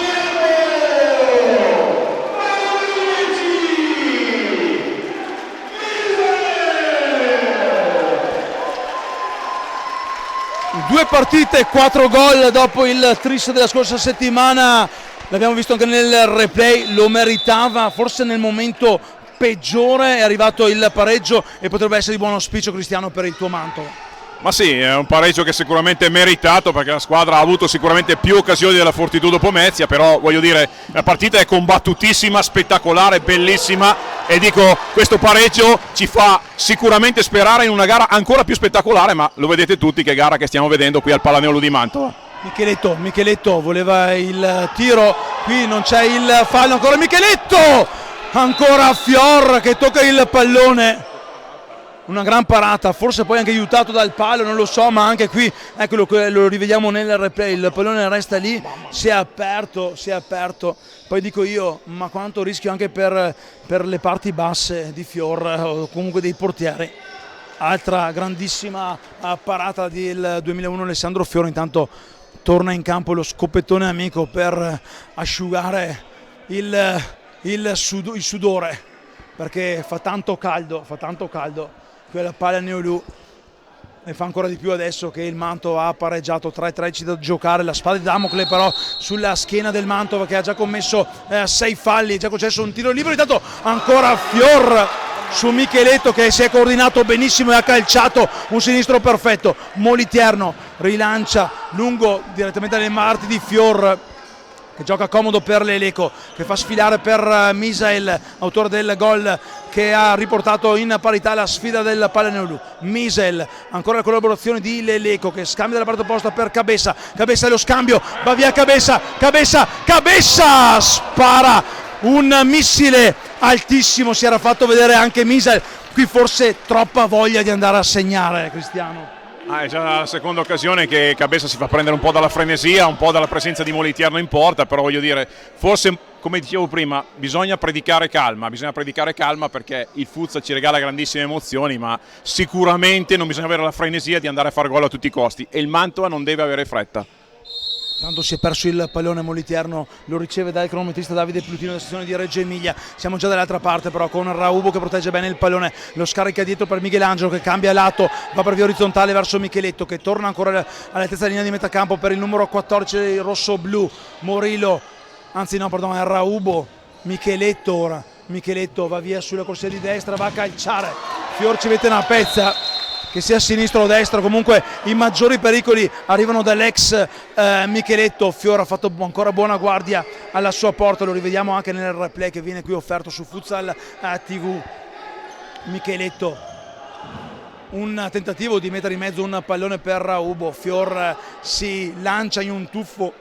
Due partite, 4 gol dopo il tris della scorsa settimana, l'abbiamo visto anche nel replay, lo meritava, forse nel momento peggiore è arrivato il pareggio e potrebbe essere di buon auspicio, Cristiano, per il tuo Mantova. Ma sì, è un pareggio che sicuramente è meritato perché la squadra ha avuto sicuramente più occasioni della Fortitudo Pomezia, però voglio dire la partita è combattutissima, spettacolare, bellissima e dico questo pareggio ci fa sicuramente sperare in una gara ancora più spettacolare, ma lo vedete tutti che gara che stiamo vedendo qui al Palaneolo di Mantova. Micheletto voleva il tiro, qui non c'è il fallo, ancora Micheletto, ancora Fior che tocca il pallone. Una gran parata, forse poi anche aiutato dal palo, non lo so, ma anche qui eccolo, lo rivediamo nel replay, il pallone resta lì, si è aperto, poi dico io, ma quanto rischio anche per le parti basse di Fior o comunque dei portieri. Altra grandissima parata del 2001 Alessandro Fior, intanto torna in campo lo scoppettone amico per asciugare il sudore, perché fa tanto caldo. Quella palla Neolù e fa ancora di più adesso che il Mantova ha pareggiato. 3-3 c'è da giocare, la spada di Damocle però sulla schiena del Mantova che ha già commesso 6 falli, già concesso un tiro libero. Intanto ancora Fior su Micheletto che si è coordinato benissimo e ha calciato un sinistro perfetto. Moliterno rilancia lungo direttamente alle marti di Fior che gioca comodo per Leleco, che fa sfilare per Misael, autore del gol che ha riportato in parità la sfida del Palaneolu. Misael, ancora la collaborazione di Leleco che scambia dalla parte opposta per Cabessa, Cabessa lo scambio, va via Cabessa, spara un missile altissimo, si era fatto vedere anche Misael, qui forse troppa voglia di andare a segnare, Cristiano. È già la seconda occasione che Cabessa si fa prendere un po' dalla frenesia, un po' dalla presenza di Moliterno in porta, però voglio dire, forse come dicevo prima, bisogna predicare calma perché il futsal ci regala grandissime emozioni, ma sicuramente non bisogna avere la frenesia di andare a fare gol a tutti i costi e il Mantova non deve avere fretta. Tanto si è perso il pallone Moliterno, lo riceve dal cronometrista Davide Plutino della sezione di Reggio Emilia. Siamo già dall'altra parte però con Raubo che protegge bene il pallone, lo scarica dietro per Michelangelo che cambia lato, va per via orizzontale verso Micheletto che torna ancora all'altezza della linea di metà campo per il numero 14 rosso-blu, Morillo, anzi no perdone, è Raubo, Micheletto ora, Micheletto va via sulla corsia di destra, va a calciare, Fior ci mette una pezza. Che sia a sinistra o a destra, comunque i maggiori pericoli arrivano dall'ex Micheletto. Fiora ha fatto ancora buona guardia alla sua porta, lo rivediamo anche nel replay che viene qui offerto su Futsal TV. Micheletto, un tentativo di mettere in mezzo un pallone per Raubo, Fior si lancia in un tuffo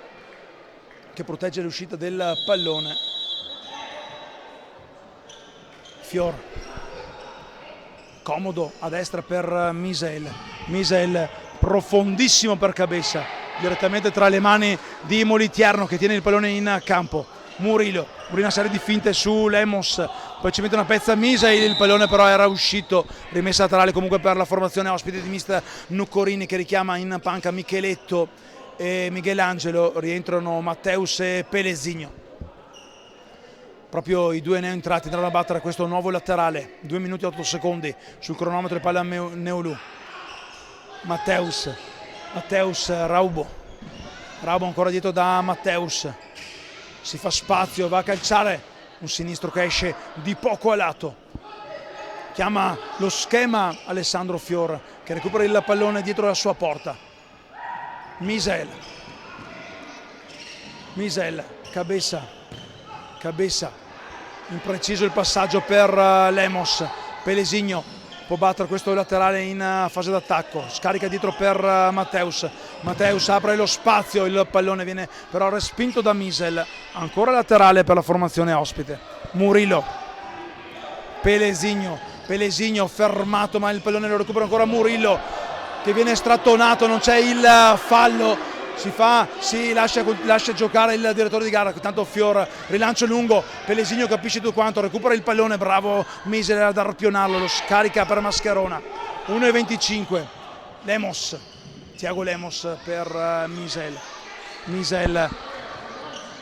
che protegge l'uscita del pallone. Fior comodo a destra per Misael profondissimo per Cabessa, direttamente tra le mani di Moliterno che tiene il pallone in campo. Murillo, una serie di finte su Lemos, poi ci mette una pezza Misael, il pallone però era uscito, rimessa laterale comunque per la formazione ospite di mister Nuccorini che richiama in panca Micheletto e Michelangelo, rientrano Matteus e Pelesigno. Proprio i due neoentrati andranno a battere questo nuovo laterale, 2 minuti e 8 secondi sul cronometro e palla Neolù. Matteus, Raubo ancora dietro da Matteus, si fa spazio, va a calciare, un sinistro che esce di poco a lato, chiama lo schema Alessandro Fior che recupera il pallone dietro la sua porta. Misael, Cabessa, impreciso il passaggio per Lemos, Pelesigno può battere questo laterale in fase d'attacco, scarica dietro per Matteus apre lo spazio, il pallone viene però respinto da Misael, ancora laterale per la formazione ospite. Murillo, Pelesigno fermato ma il pallone lo recupera ancora Murillo che viene strattonato, non c'è il fallo. Si lascia giocare il direttore di gara, tanto Fior, rilancio lungo, Pelesigno capisce tutto quanto, recupera il pallone, bravo Misael ad arpionarlo, lo scarica per Mascherona. 1,25, Tiago Lemos per Misael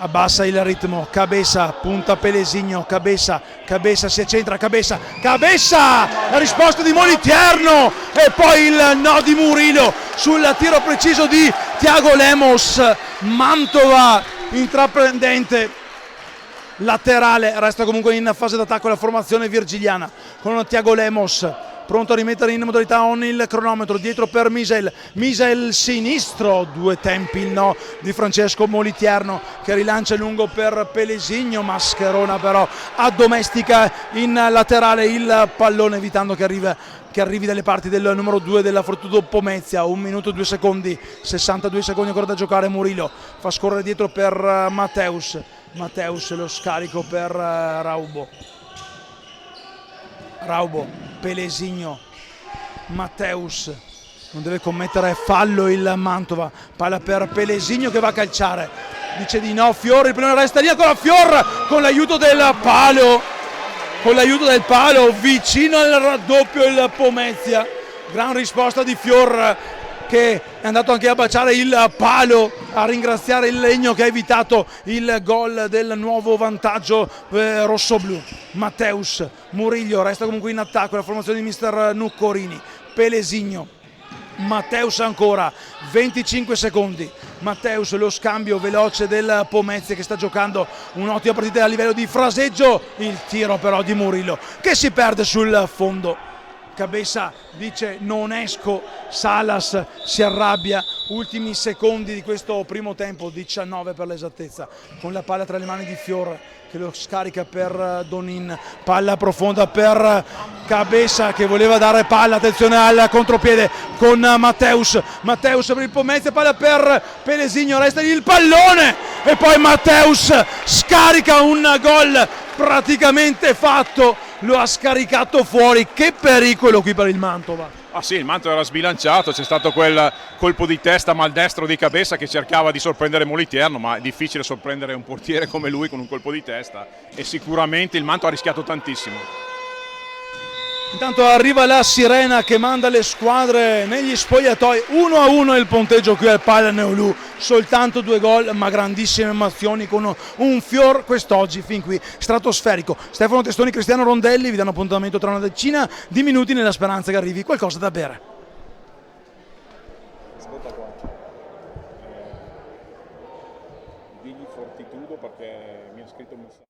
abbassa il ritmo, Cabessa punta Pelesigno, Cabessa si accentra, Cabessa, la risposta di Moliterno e poi il no di Murillo sul tiro preciso di Tiago Lemos. Mantova intraprendente, laterale, resta comunque in fase d'attacco la formazione virgiliana con Tiago Lemos pronto a rimettere in modalità on il cronometro, dietro per Misael sinistro, 2 tempi il no di Francesco Moliterno che rilancia lungo per Pelesigno, Mascherona però addomestica in laterale il pallone evitando che arrivi dalle parti del numero 2 della Fortitudo Pomezia. 1 minuto e 2 secondi, 62 secondi ancora da giocare. Murillo fa scorrere dietro per Matteus, lo scarico per Raubo, Pelesigno, Matteus, non deve commettere fallo il Mantova, palla per Pelesigno che va a calciare, dice di no Fior, il pallone resta lì ancora Fior con l'aiuto del palo, vicino al raddoppio il Pomezia, gran risposta di Fior che è andato anche a baciare il palo, a ringraziare il Legno che ha evitato il gol del nuovo vantaggio rossoblu. Matteus, Murillo resta comunque in attacco la formazione di mister Nuccorini, Pelesigno, Matteus ancora, 25 secondi, Matteus lo scambio veloce del Pomezia che sta giocando un'ottima partita a livello di fraseggio, il tiro però di Murillo che si perde sul fondo. Cabessa dice non esco, Salas si arrabbia, ultimi secondi di questo primo tempo, 19 per l'esattezza, con la palla tra le mani di Fior che lo scarica per Donin, palla profonda per Cabessa che voleva dare palla, attenzione al contropiede con Matteus per il Pomezia, palla per Pelesigno, resta lì il pallone e poi Matteus scarica un gol praticamente fatto, lo ha scaricato fuori, che pericolo qui per il Mantova. Ah sì, il Mantova era sbilanciato, c'è stato quel colpo di testa maldestro di Cabessa che cercava di sorprendere Moliterno, ma è difficile sorprendere un portiere come lui con un colpo di testa e sicuramente il Mantova ha rischiato tantissimo. Intanto arriva la sirena che manda le squadre negli spogliatoi. 1-1 il punteggio qui al Palermo, soltanto 2 gol ma grandissime emozioni con un fior quest'oggi fin qui stratosferico. Stefano Testoni, Cristiano Rondelli vi danno appuntamento tra una decina di minuti nella speranza che arrivi qualcosa da bere. Ascolta qua, digli fortitudo perché mi ha scritto un messaggio.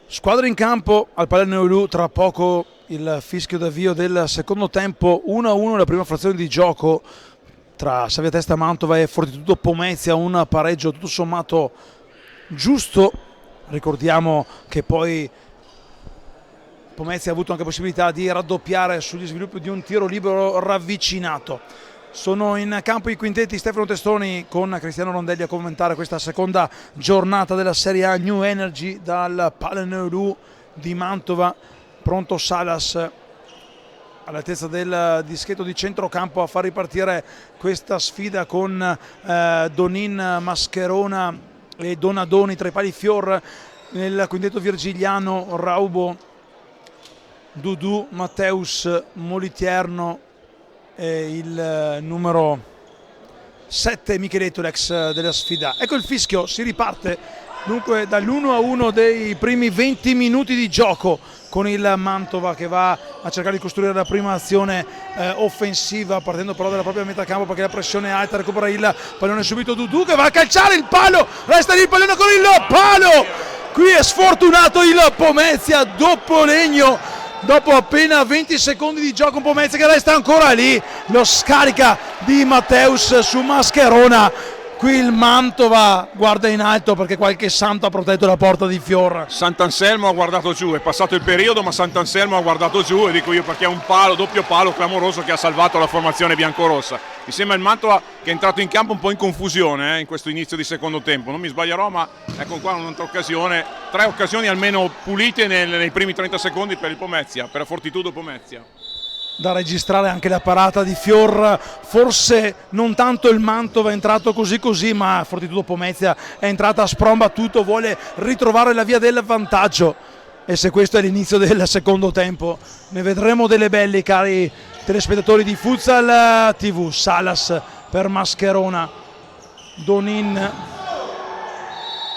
Squadra in campo al Palermo, tra poco il fischio d'avvio del secondo tempo. 1-1 la prima frazione di gioco tra Saviatesta Mantova e Fortitudo Pomezia, un pareggio tutto sommato giusto. Ricordiamo che poi Pomezia ha avuto anche possibilità di raddoppiare sugli sviluppi di un tiro libero ravvicinato. Sono in campo i quintetti Stefano Testoni con Cristiano Rondelli a commentare questa seconda giornata della Serie A New Energy dal Palermo di Mantova. Pronto Salas all'altezza del dischetto di centrocampo a far ripartire questa sfida con Donin, Mascherona e Donadoni tra i pali fior. Nel quintetto virgiliano Raubo, Dudu, Matteus, Moliterno e il numero 7 Micheletto, l'ex della sfida. Ecco il fischio, si riparte dunque dall'1-1 dei primi 20 minuti di gioco, con il Mantova che va a cercare di costruire la prima azione offensiva, partendo però dalla propria metà campo perché la pressione è alta. Recupera il pallone subito Dudu che va a calciare il palo, resta lì il pallone con il palo. Qui è sfortunato il Pomezia, doppio legno dopo appena 20 secondi di gioco. Pomezia che resta ancora lì, lo scarica di Matteus su Mascherona. Qui il Mantova guarda in alto perché qualche santo ha protetto la porta di Fior. Sant'Anselmo ha guardato giù, è passato il periodo ma Sant'Anselmo ha guardato giù, e dico io perché è un palo, doppio palo clamoroso che ha salvato la formazione biancorossa. Mi sembra il Mantova che è entrato in campo un po' in confusione in questo inizio di secondo tempo, non mi sbaglierò, ma ecco qua un'altra occasione, 3 occasioni almeno pulite nei primi 30 secondi per il Pomezia, per Fortitudo Pomezia. Da registrare anche la parata di Fior, forse non tanto il Mantova è entrato così, ma Fortitudo Pomezia è entrata a sprombattuto, vuole ritrovare la via del vantaggio, e se questo è l'inizio del secondo tempo ne vedremo delle belle, cari telespettatori di Futsal TV. Salas per Mascherona, Donin,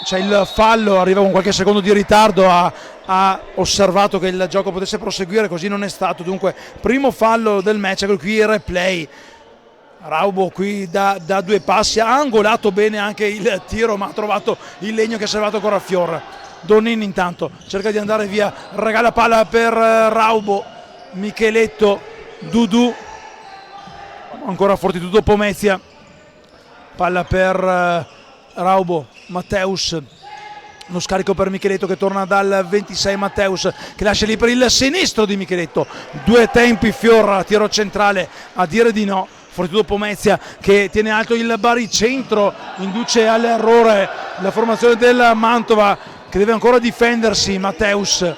c'è il fallo, arriva con qualche secondo di ritardo, ha osservato che il gioco potesse proseguire, così non è stato. Dunque primo fallo del match, ecco qui il replay. Raubo qui da 2 passi ha angolato bene anche il tiro, ma ha trovato il legno che ha salvato ancora Fior. Donin intanto cerca di andare via, regala palla per Raubo, Micheletto, Dudu, ancora Fortitudo Pomezia, palla per Raubo, Matteus, lo scarico per Micheletto che torna dal 26, Matteus che lascia lì per il sinistro di Micheletto. 2 tempi Fior, tiro centrale a dire di no. Fortitudo Pomezia che tiene alto il baricentro, induce all'errore la formazione del Mantova che deve ancora difendersi. Matteus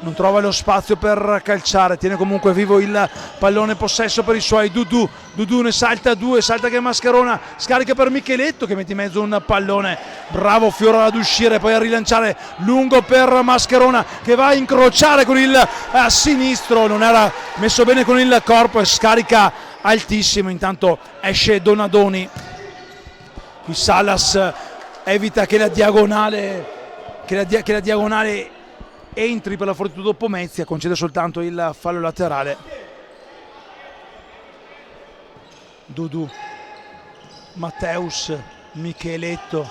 non trova lo spazio per calciare, tiene comunque vivo il pallone, possesso per i suoi. Dudu ne salta 2, salta che Mascherona, scarica per Micheletto che mette in mezzo un pallone, bravo Fiora ad uscire, poi a rilanciare lungo per Mascherona che va a incrociare con il sinistro, non era messo bene con il corpo e scarica altissimo. Intanto esce Donadoni, qui Salas evita che la diagonale entri per la Fortitudo Pomezia, concede soltanto il fallo laterale. Dudu, Matteus, Micheletto,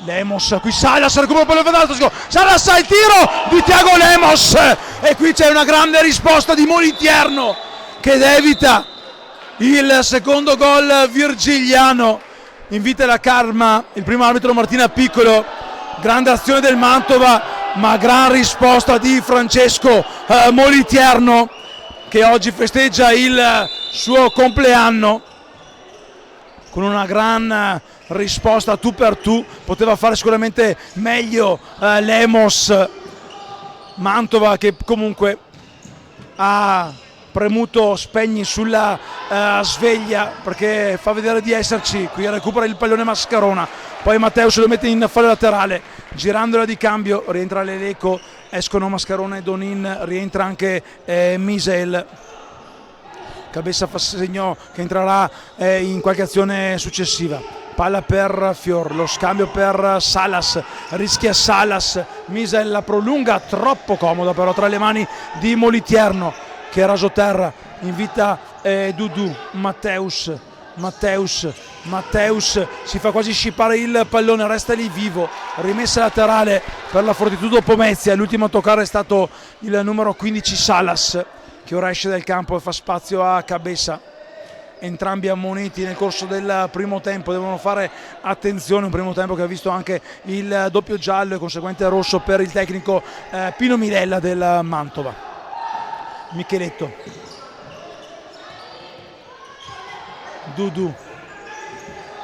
Lemos, qui Salas recupera il pallone fantastico, Salas ha il tiro di Tiago Lemos e qui c'è una grande risposta di Moliterno che evita il secondo gol virgiliano. Invita la calma il primo arbitro Martina Piccolo. Grande azione del Mantova, ma gran risposta di Francesco Moliterno che oggi festeggia il suo compleanno con una gran risposta tu per tu. Poteva fare sicuramente meglio Lemos. Mantova che comunque ha premuto spegni sulla sveglia perché fa vedere di esserci. Qui recupera il pallone Mascherona, poi Matteus lo mette in fallo laterale, girandola di cambio rientra Leleco, escono Mascherona e Donin, rientra anche Misel. Cabessa fa segno che entrerà in qualche azione successiva. Palla per Fior, lo scambio per Salas, rischia Salas, Misel la prolunga, troppo comoda però tra le mani di Moliterno che rasoterra, invita Dudu, Matteus Matteus si fa quasi scippare il pallone, resta lì vivo, rimessa laterale per la Fortitudo Pomezia. L'ultimo a toccare è stato il numero 15 Salas, che ora esce dal campo e fa spazio a Cabeza. Entrambi ammoniti nel corso del primo tempo, devono fare attenzione, un primo tempo che ha visto anche il doppio giallo e conseguente rosso per il tecnico Pino Milella del Mantova. Micheletto, Dudu,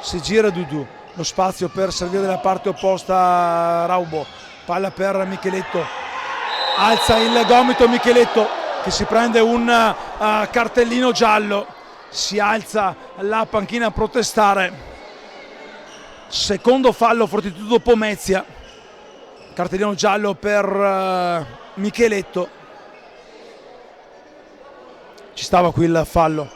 si gira Dudu, lo spazio per servire dalla parte opposta Raubo, palla per Micheletto, alza il gomito Micheletto che si prende un cartellino giallo, si alza la panchina a protestare. Secondo fallo Fortitudo Pomezia, cartellino giallo per Micheletto. Ci stava qui il fallo.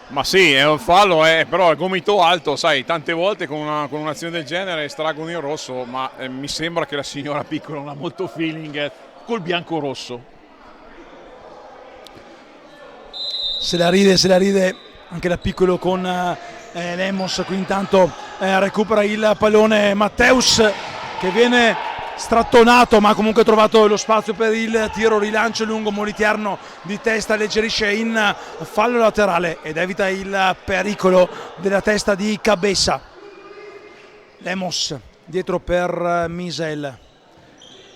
Ma sì, è un fallo, però è gomito alto, sai, tante volte con un'azione del genere estraggono il rosso, ma mi sembra che la signora Piccola non ha molto feeling col bianco-rosso. Se la ride anche la Piccolo con Lemos. Qui intanto recupera il pallone Matteus, che viene strattonato ma comunque ha trovato lo spazio per il tiro, rilancio lungo, Moliterno di testa alleggerisce in fallo laterale ed evita il pericolo della testa di Cabeza. Lemos dietro per Misael,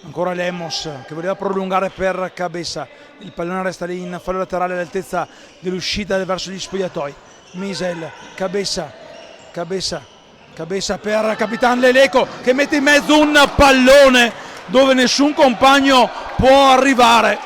ancora Lemos che voleva prolungare per Cabeza, il pallone resta lì in fallo laterale all'altezza dell'uscita verso gli spogliatoi. Misael, Cabeza per Capitan Leleco che mette in mezzo un pallone dove nessun compagno può arrivare.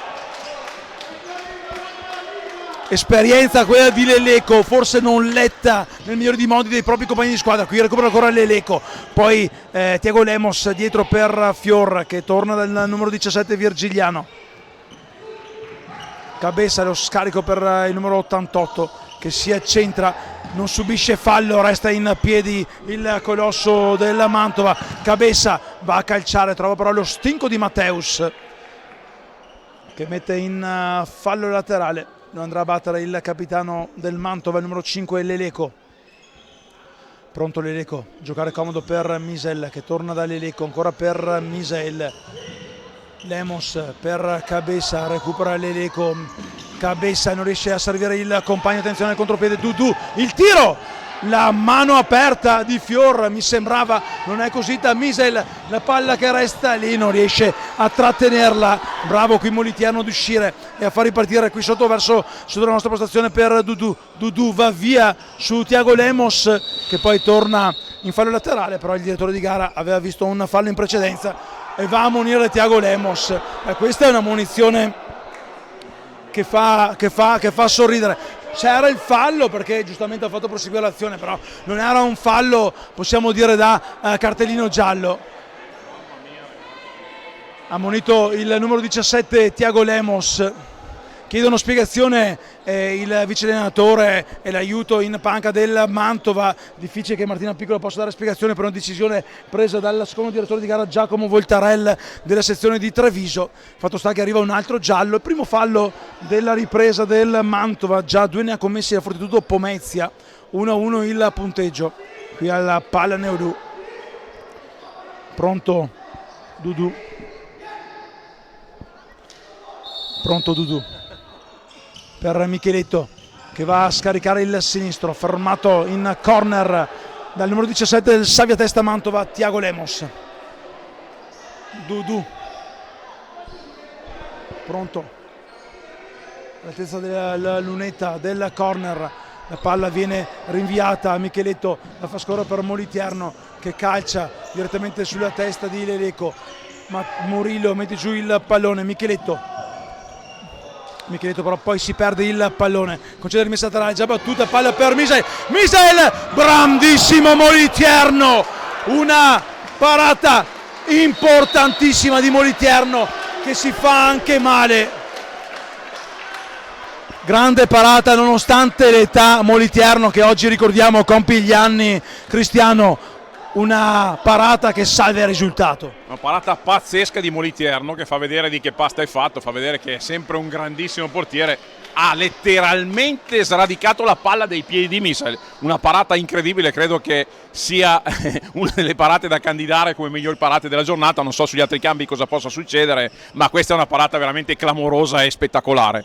Esperienza quella di Leleco, forse non letta nel migliore dei modi dei propri compagni di squadra. Qui recupera ancora Leleco, poi Tiago Lemos dietro per Fior che torna dal numero 17 Virgiliano. Cabeza, lo scarico per il numero 88 che si accentra, non subisce fallo, resta in piedi il colosso del Mantova. Cabeza va a calciare, trova però lo stinco di Matteus che mette in fallo laterale. Lo andrà a battere il capitano del Mantova, il numero 5 Leleco. Pronto Leleco, giocare comodo per Misel che torna da Leleco, ancora per Misael. Lemos per Cabeza, recupera Leleco. Cabeza non riesce a servire il compagno, attenzione al contropiede Dudu, il tiro, la mano aperta di Fior, mi sembrava, non è così da Misael, la palla che resta lì, non riesce a trattenerla. Bravo qui Moliterno ad uscire e a far ripartire qui sotto verso la nostra postazione per Dudu. Dudu va via su Tiago Lemos che poi torna in fallo laterale, però il direttore di gara aveva visto un fallo in precedenza e va a munire Tiago Lemos. Questa è una munizione che fa sorridere. C'era il fallo perché giustamente ha fatto proseguire l'azione, però non era un fallo, possiamo dire, da cartellino giallo. Ha ammonito il numero 17 Tiago Lemos. Chiedono spiegazione il vice allenatore e l'aiuto in panca del Mantova. Difficile che Martina Piccolo possa dare spiegazione per una decisione presa dal secondo direttore di gara Giacomo Voltarel della sezione di Treviso. Fatto sta che arriva un altro giallo, il primo fallo della ripresa del Mantova, già 2 ne ha commessi a Fortitudo Pomezia, 1-1 il punteggio qui alla palla Neodù. Pronto Dudu, per Micheletto che va a scaricare il sinistro, fermato in corner dal numero 17 del Savia Testa Mantova, Tiago Lemos. Dudu pronto all'altezza della lunetta del corner, la palla viene rinviata, Micheletto la fa scorrere per Moliterno che calcia direttamente sulla testa di Leleco, ma Murillo mette giù il pallone. Micheletto però poi si perde il pallone, concede rimessa laterale, già battuta, palla per Misael, grandissimo Moliterno, una parata importantissima di Moliterno che si fa anche male, grande parata nonostante l'età. Moliterno che oggi ricordiamo compie gli anni, Cristiano, una parata che salva il risultato. Una parata pazzesca di Moliterno che fa vedere di che pasta è fatto, fa vedere che è sempre un grandissimo portiere ha letteralmente sradicato la palla dai piedi di Misael, una parata incredibile, credo che sia una delle parate da candidare come miglior parate della giornata. Non so sugli altri cambi cosa possa succedere, ma questa è una parata veramente clamorosa e spettacolare.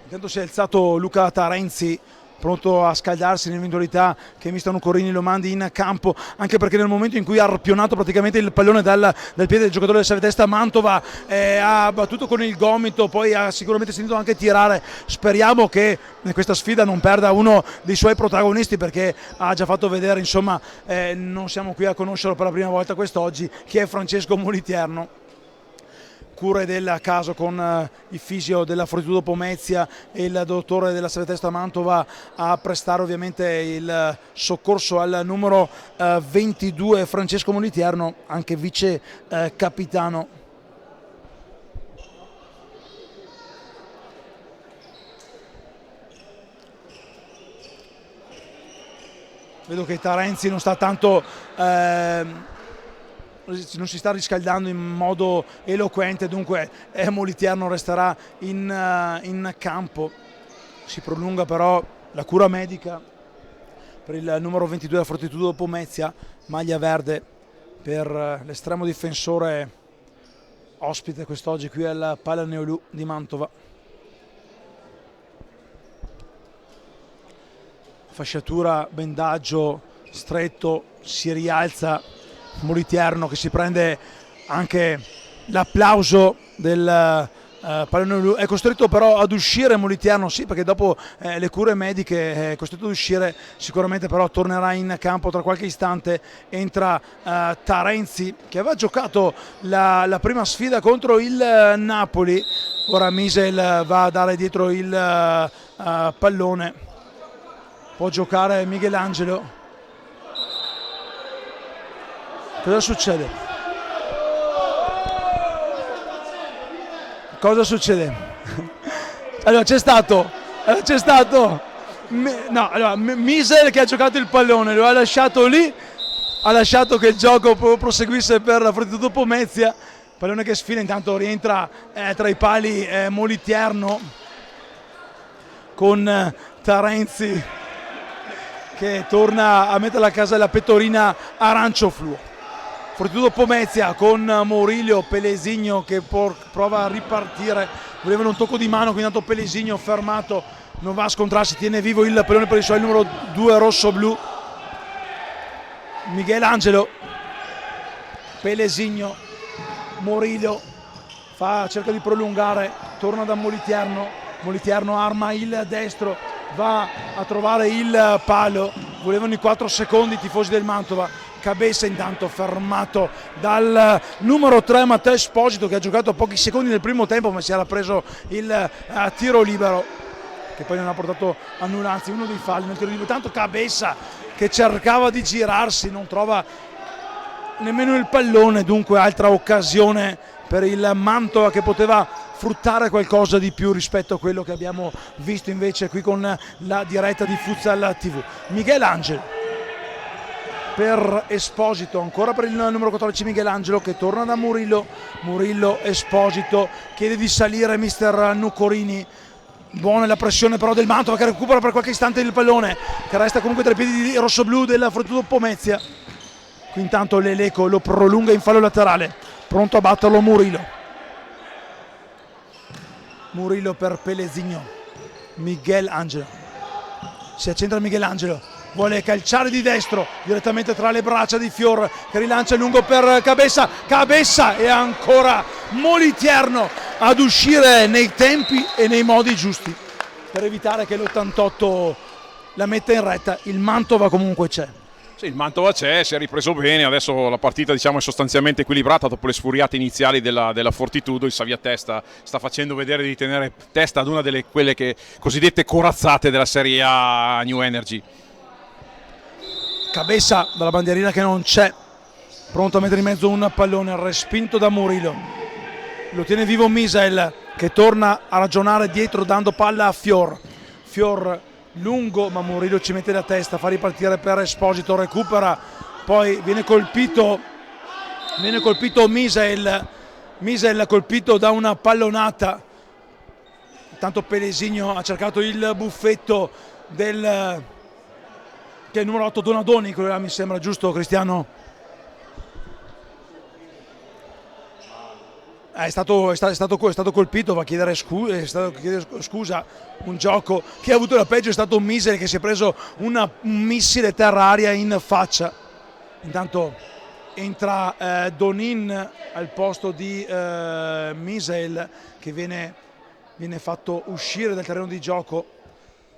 Intanto si è alzato Luca Tarenzi, pronto a scaldarsi nell'eventualità che mister Nucorini lo mandi in campo, anche perché nel momento in cui ha arpionato praticamente il pallone dal piede del giocatore del Salvatesta Mantova, ha battuto con il gomito, poi ha sicuramente sentito anche tirare. Speriamo che in questa sfida non perda uno dei suoi protagonisti, perché ha già fatto vedere, insomma, non siamo qui a conoscerlo per la prima volta quest'oggi, chi è Francesco Moliterno. Cure del caso con il fisio della Fortitudo Pomezia e il dottore della Salvatesta Mantova a prestare ovviamente il soccorso al numero 22 Francesco Moliterno, anche vice capitano. Vedo che Tarenzi non sta tanto non si sta riscaldando in modo eloquente, dunque Moliterno resterà in campo. Si prolunga però la cura medica per il numero 22 della Fortitudo Pomezia, maglia verde per l'estremo difensore ospite quest'oggi qui al Pallaneolù di Mantova. Fasciatura, bendaggio stretto, si rialza Moliterno, che si prende anche l'applauso del Pallaneolù. È costretto però ad uscire Moliterno, sì, perché dopo le cure mediche è costretto ad uscire sicuramente, però tornerà in campo tra qualche istante. Entra Tarenzi, che aveva giocato la prima sfida contro il Napoli. Ora Misael va a dare dietro il pallone, può giocare Michelangelo. Cosa succede? Cosa succede? Allora c'è stato Misael che ha giocato il pallone, lo ha lasciato lì, ha lasciato che il gioco proseguisse per la Fortitudo Pomezia. Pallone che sfila, intanto rientra tra i pali Moliterno con Tarenzi che torna a mettere a casa la pettorina arancio fluo. Fortitudo Pomezia con Murillo, Pelesigno che prova a ripartire, volevano un tocco di mano, quindi tanto Pelesigno fermato, non va a scontrarsi, tiene vivo il pallone per il suo numero 2 rosso-blu. Michelangelo, Pelesigno, Murillo cerca di prolungare, torna da Moliterno, Moliterno arma il destro, va a trovare il palo, volevano i 4 secondi i tifosi del Mantova. Cabessa intanto fermato dal numero 3 Matteo Esposito, che ha giocato pochi secondi nel primo tempo, ma si era preso il tiro libero, che poi non ha portato a nulla, anzi uno dei falli nel tiro libero. Tanto Cabessa che cercava di girarsi, non trova nemmeno il pallone, dunque altra occasione per il Mantova che poteva fruttare qualcosa di più rispetto a quello che abbiamo visto invece qui con la diretta di Futsal TV. Michelangelo per Esposito, ancora per il numero 14 Michelangelo che torna da Murillo, Murillo Esposito, chiede di salire mister Nucorini, buona la pressione però del Mantova che recupera per qualche istante il pallone, che resta comunque tra i piedi di rossoblu della Fortitudo Pomezia. Qui intanto l'Eleco lo prolunga in fallo laterale, pronto a batterlo Murillo. Murillo per Pelesigno, Michelangelo, si accentra Michelangelo, vuole calciare di destro direttamente tra le braccia di Fior che rilancia lungo per Cabessa, Cabessa e ancora Moliterno ad uscire nei tempi e nei modi giusti per evitare che l'88 la metta in retta. Il Mantova comunque c'è. Sì, il Mantova c'è, si è ripreso bene, adesso la partita è sostanzialmente equilibrata dopo le sfuriate iniziali della Fortitudo. Il Saviatesta sta facendo vedere di tenere testa ad una delle quelle cosiddette corazzate della Serie A New Energy. Cabessa dalla bandierina che non c'è, pronto a mettere in mezzo un pallone, respinto da Murillo, lo tiene vivo Misael che torna a ragionare dietro dando palla a Fior lungo, ma Murillo ci mette la testa, fa ripartire per Esposito, recupera, poi viene colpito Misael colpito da una pallonata. tanto Pelesigno ha cercato il buffetto che è il numero 8 Donadoni, quello là mi sembra giusto, Cristiano? È stato colpito, va a chiedere scusa. Un gioco che ha avuto la peggio è stato un Misel che si è preso un missile terra-aria in faccia. Intanto entra Donin al posto di Misel, che viene fatto uscire dal terreno di gioco.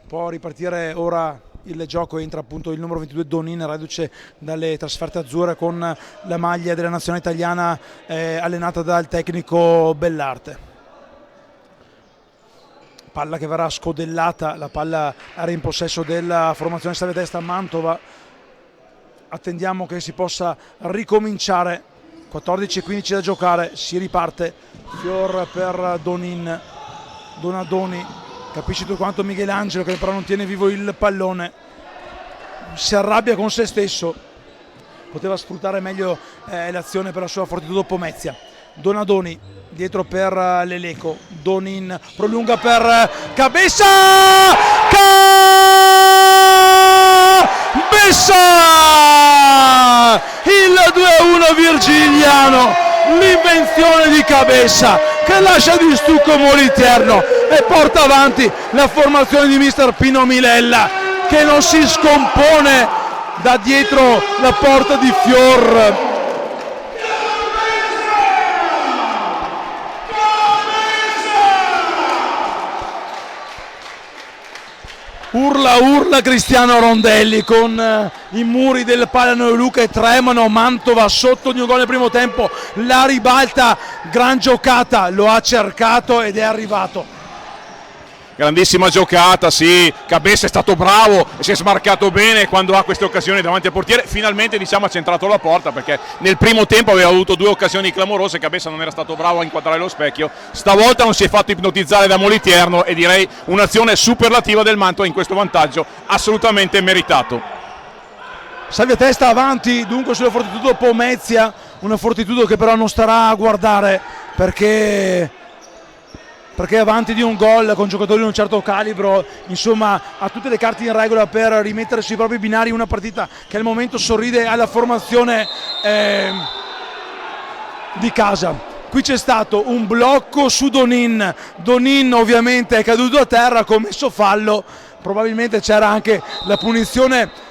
Può ripartire ora il gioco, entra appunto il numero 22 Donin, reduce dalle trasferte azzurre con la maglia della nazionale italiana, allenata dal tecnico Bellarte. Palla che verrà scodellata, la palla era in possesso della formazione Slavia Testa Mantova. Attendiamo che si possa ricominciare. 14-15 da giocare, si riparte. Fior per Donadoni. Capisci tu quanto Michelangelo, che però non tiene vivo il pallone, si arrabbia con se stesso, poteva sfruttare meglio l'azione per la sua fortitudo Pomezia. Donadoni dietro per Leleco, Donin prolunga per Cabessa, il 2-1 virgiliano, l'invenzione di Cabessa che lascia di stucco Moliterno e porta avanti la formazione di mister Pino Milella, che non si scompone da dietro la porta di Fior. Urla Cristiano Rondelli, con i muri del Pallaneolù che tremano. Mantova sotto di un gol nel primo tempo, la ribalta, gran giocata, lo ha cercato ed è arrivato. Grandissima giocata, sì, Cabessa è stato bravo e si è smarcato bene quando ha queste occasioni davanti al portiere. Finalmente ha centrato la porta, perché nel primo tempo aveva avuto 2 occasioni clamorose. Cabessa non era stato bravo a inquadrare lo specchio, stavolta non si è fatto ipnotizzare da Moliterno e direi un'azione superlativa del Mantova in questo vantaggio assolutamente meritato. Salvia Testa avanti dunque sulla fortitudo Pomezia, una fortitudo che però non starà a guardare perché è avanti di un gol con giocatori di un certo calibro, insomma ha tutte le carte in regola per rimettere sui propri binari una partita che al momento sorride alla formazione di casa. Qui c'è stato un blocco su Donin ovviamente è caduto a terra, ha commesso fallo, probabilmente c'era anche la punizione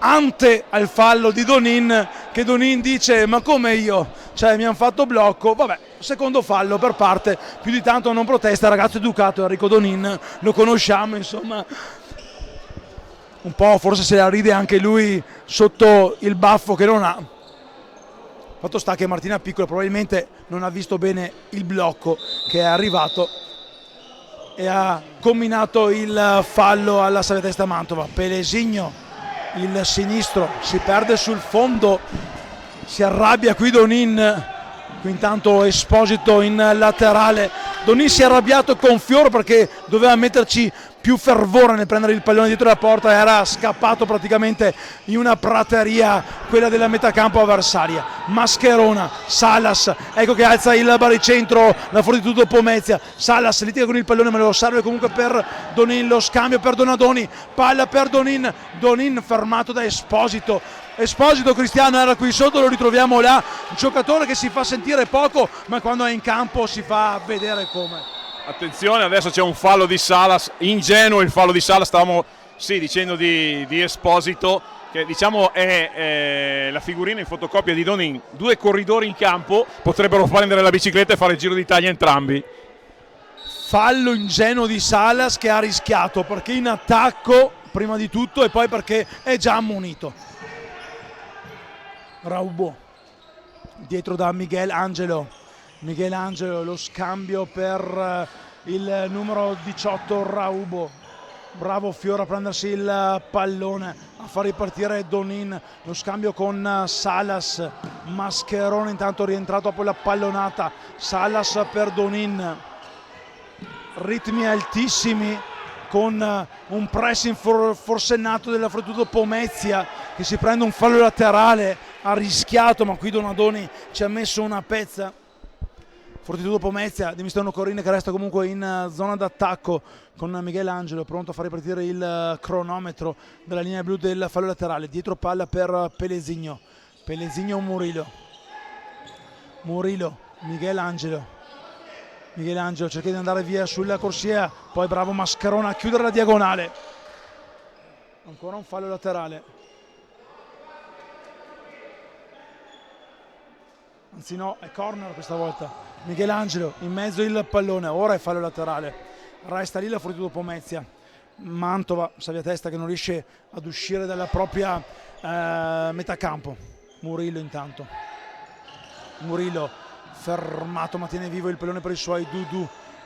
ante al fallo di Donin, che Donin dice ma come io? Cioè mi hanno fatto blocco, vabbè, secondo fallo per parte, più di tanto non protesta, ragazzo educato Enrico Donin, lo conosciamo, insomma un po' forse se la ride anche lui sotto il baffo che non ha. Fatto sta che Martina Piccola probabilmente non ha visto bene il blocco che è arrivato e ha comminato il fallo alla Slavia Testa Mantova. Pelesigno, il sinistro, si perde sul fondo, si arrabbia qui Donin, qui intanto Esposito in laterale. Donin si è arrabbiato con Fior perché doveva metterci più fervore nel prendere il pallone dietro la porta, era scappato praticamente in una prateria quella della metacampo avversaria. Mascherona, Salas, ecco che alza il baricentro, la fortitudo Pomezia, Salas litiga con il pallone ma lo serve comunque per Donin, lo scambio per Donadoni, palla per Donin fermato da Esposito. Cristiano era qui sotto, lo ritroviamo là, un giocatore che si fa sentire poco ma quando è in campo si fa vedere come. Attenzione, adesso c'è un fallo di Salas, ingenuo il fallo di Salas, stavamo dicendo di Esposito, che diciamo è la figurina in fotocopia di Donin. 2 corridori in campo, potrebbero prendere la bicicletta e fare il Giro d'Italia entrambi. Fallo ingenuo di Salas che ha rischiato perché in attacco prima di tutto e poi perché è già ammonito. Raubo dietro da Michelangelo, lo scambio per il numero 18 Raubo. Bravo Fiore a prendersi il pallone, a far ripartire Donin, lo scambio con Salas. Mascherone intanto rientrato dopo la pallonata, Salas per Donin, ritmi altissimi con un pressing forsennato della fortitudo Pomezia che si prende un fallo laterale, ha rischiato ma qui Donadoni ci ha messo una pezza. Fortitudo Pomezia di Mister Corine che resta comunque in zona d'attacco con Michelangelo pronto a far ripartire il cronometro dalla linea blu del fallo laterale. Dietro palla per Pelesigno, Murillo, Michelangelo cerca di andare via sulla corsia, poi bravo Mascherona a chiudere la diagonale. Ancora un fallo laterale, anzi no, è corner questa volta. Michelangelo in mezzo il pallone, ora è fallo laterale, resta lì la Fortitudo Pomezia. Mantova, Saviatesta che non riesce ad uscire dalla propria metà campo. Murillo intanto, fermato ma tiene vivo il pallone per i suoi.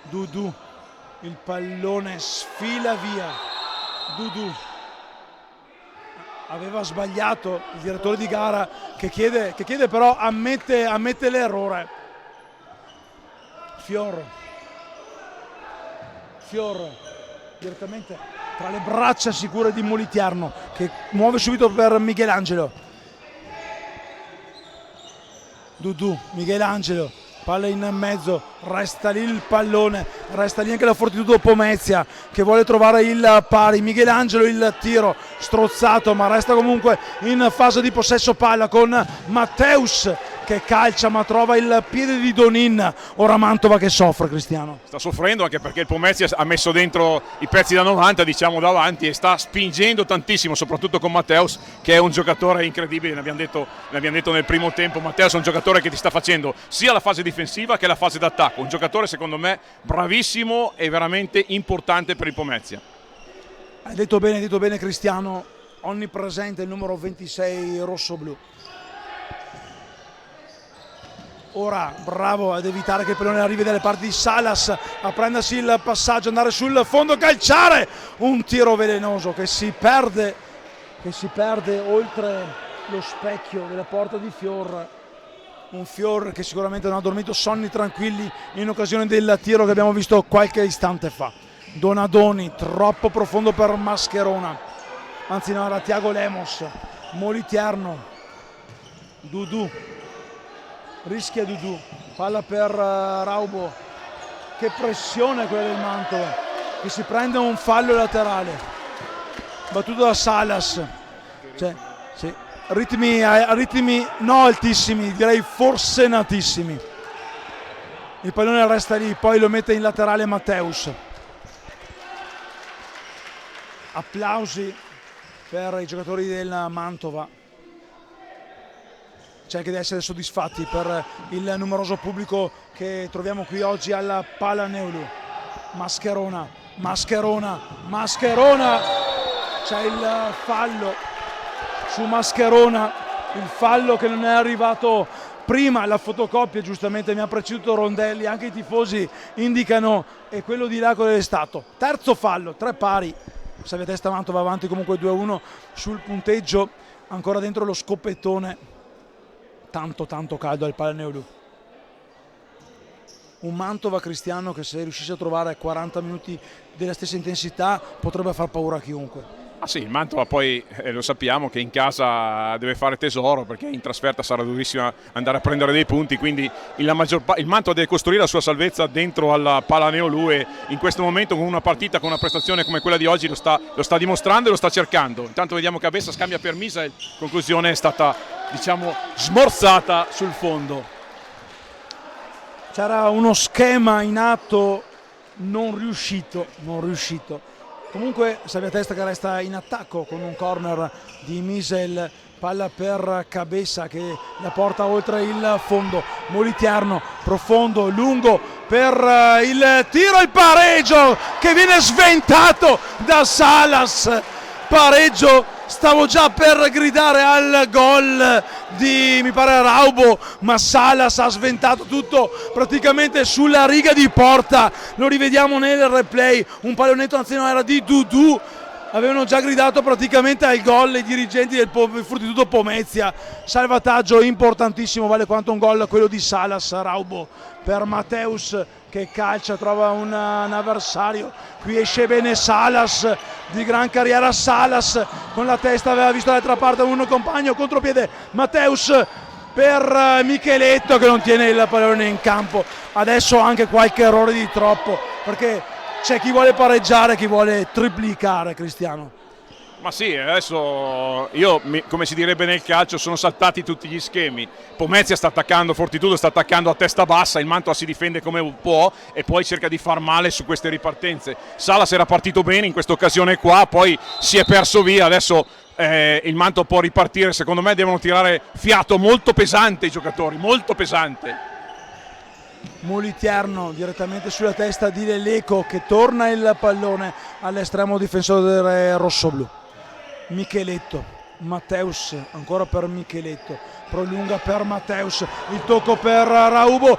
Dudu, il pallone sfila via. Dudu aveva sbagliato il direttore di gara che chiede però ammette l'errore. Fior direttamente tra le braccia sicure di Moliterno che muove subito per Michelangelo. Dudu, Michelangelo, palla in mezzo, resta lì il pallone, resta lì anche la Fortitudo Pomezia che vuole trovare il pari. Michelangelo il tiro strozzato ma resta comunque in fase di possesso palla con Matteus che calcia ma trova il piede di Donin. Ora Mantova che soffre, Cristiano. Sta soffrendo anche perché il Pomezia ha messo dentro i pezzi da 90 diciamo davanti e sta spingendo tantissimo soprattutto con Matteus che è un giocatore incredibile, ne abbiamo detto nel primo tempo. Matteus è un giocatore che ti sta facendo sia la fase difensiva che la fase d'attacco, un giocatore secondo me bravissimo e veramente importante per il Pomezia. Hai detto bene Cristiano, onnipresente il numero 26 rosso-blu. Ora bravo ad evitare che il pallone arrivi dalle parti di Salas a prendersi il passaggio, andare sul fondo, calciare un tiro velenoso che si perde oltre lo specchio della porta di Fior. Un Fior che sicuramente non ha dormito sonni tranquilli in occasione del tiro che abbiamo visto qualche istante fa. Donadoni troppo profondo per Mascherona, anzi no, era Tiago Lemos. Moliterno, Dudu, rischia Dudu, palla per Raubo, che pressione quella del Mantova che si prende un fallo laterale battuto da Salas, sì, ritmi no altissimi, direi forsennatissimi. Il pallone resta lì, poi lo mette in laterale Matteus. Applausi per i giocatori del Mantova. C'è anche da essere soddisfatti per il numeroso pubblico che troviamo qui oggi alla Palaneolu. Mascherona, c'è il fallo su Mascherona, il fallo che non è arrivato prima, la fotocopia giustamente mi ha preceduto Rondelli, anche i tifosi indicano e quello di là qual è stato. Terzo fallo, 3 pari, Saviatesta Mantova avanti comunque 2-1 sul punteggio, ancora dentro lo scoppettone. Tanto caldo al Palaneolu. Un Mantova, Cristiano, che se riuscisse a trovare 40 minuti della stessa intensità potrebbe far paura a chiunque. Ah sì, il Mantova poi lo sappiamo che in casa deve fare tesoro perché in trasferta sarà durissima andare a prendere dei punti, quindi il Mantova deve costruire la sua salvezza dentro alla Palaneolu e in questo momento con una partita, con una prestazione come quella di oggi lo sta dimostrando e lo sta cercando. Intanto vediamo che Abessa scambia per Misael, conclusione è stata diciamo smorzata sul fondo. C'era uno schema in atto non riuscito. Comunque Saviatesta che resta in attacco con un corner di Misael, palla per Cabessa che la porta oltre il fondo. Moliterno profondo, lungo per il tiro, il pareggio che viene sventato da Salas. Pareggio, stavo già per gridare al gol di mi pare Raubo, ma Salas ha sventato tutto praticamente sulla riga di porta. Lo rivediamo nel replay, un pallonetto anziano era di Dudu, avevano già gridato praticamente al gol i dirigenti del Fortitudo Pomezia. Salvataggio importantissimo, vale quanto un gol quello di Salas. Raubo per Matteus che calcia, trova un avversario, qui esce bene Salas, di gran carriera Salas, con la testa aveva visto dall'altra parte un compagno, contropiede Matteus, per Micheletto che non tiene il pallone in campo. Adesso anche qualche errore di troppo, perché c'è chi vuole pareggiare, chi vuole triplicare, Cristiano. Ma sì, adesso come si direbbe nel calcio, sono saltati tutti gli schemi. Pomezia sta attaccando, Fortitudo sta attaccando a testa bassa, il Mantova si difende come può e poi cerca di far male su queste ripartenze. Salas era partito bene in questa occasione qua, poi si è perso via, adesso il Mantova può ripartire. Secondo me devono tirare fiato molto pesante i giocatori, molto pesante. Moliterno direttamente sulla testa di Leleco, che torna il pallone all'estremo difensore rossoblù. Micheletto, Matteus, ancora per Micheletto, prolunga per Matteus, il tocco per Raubo,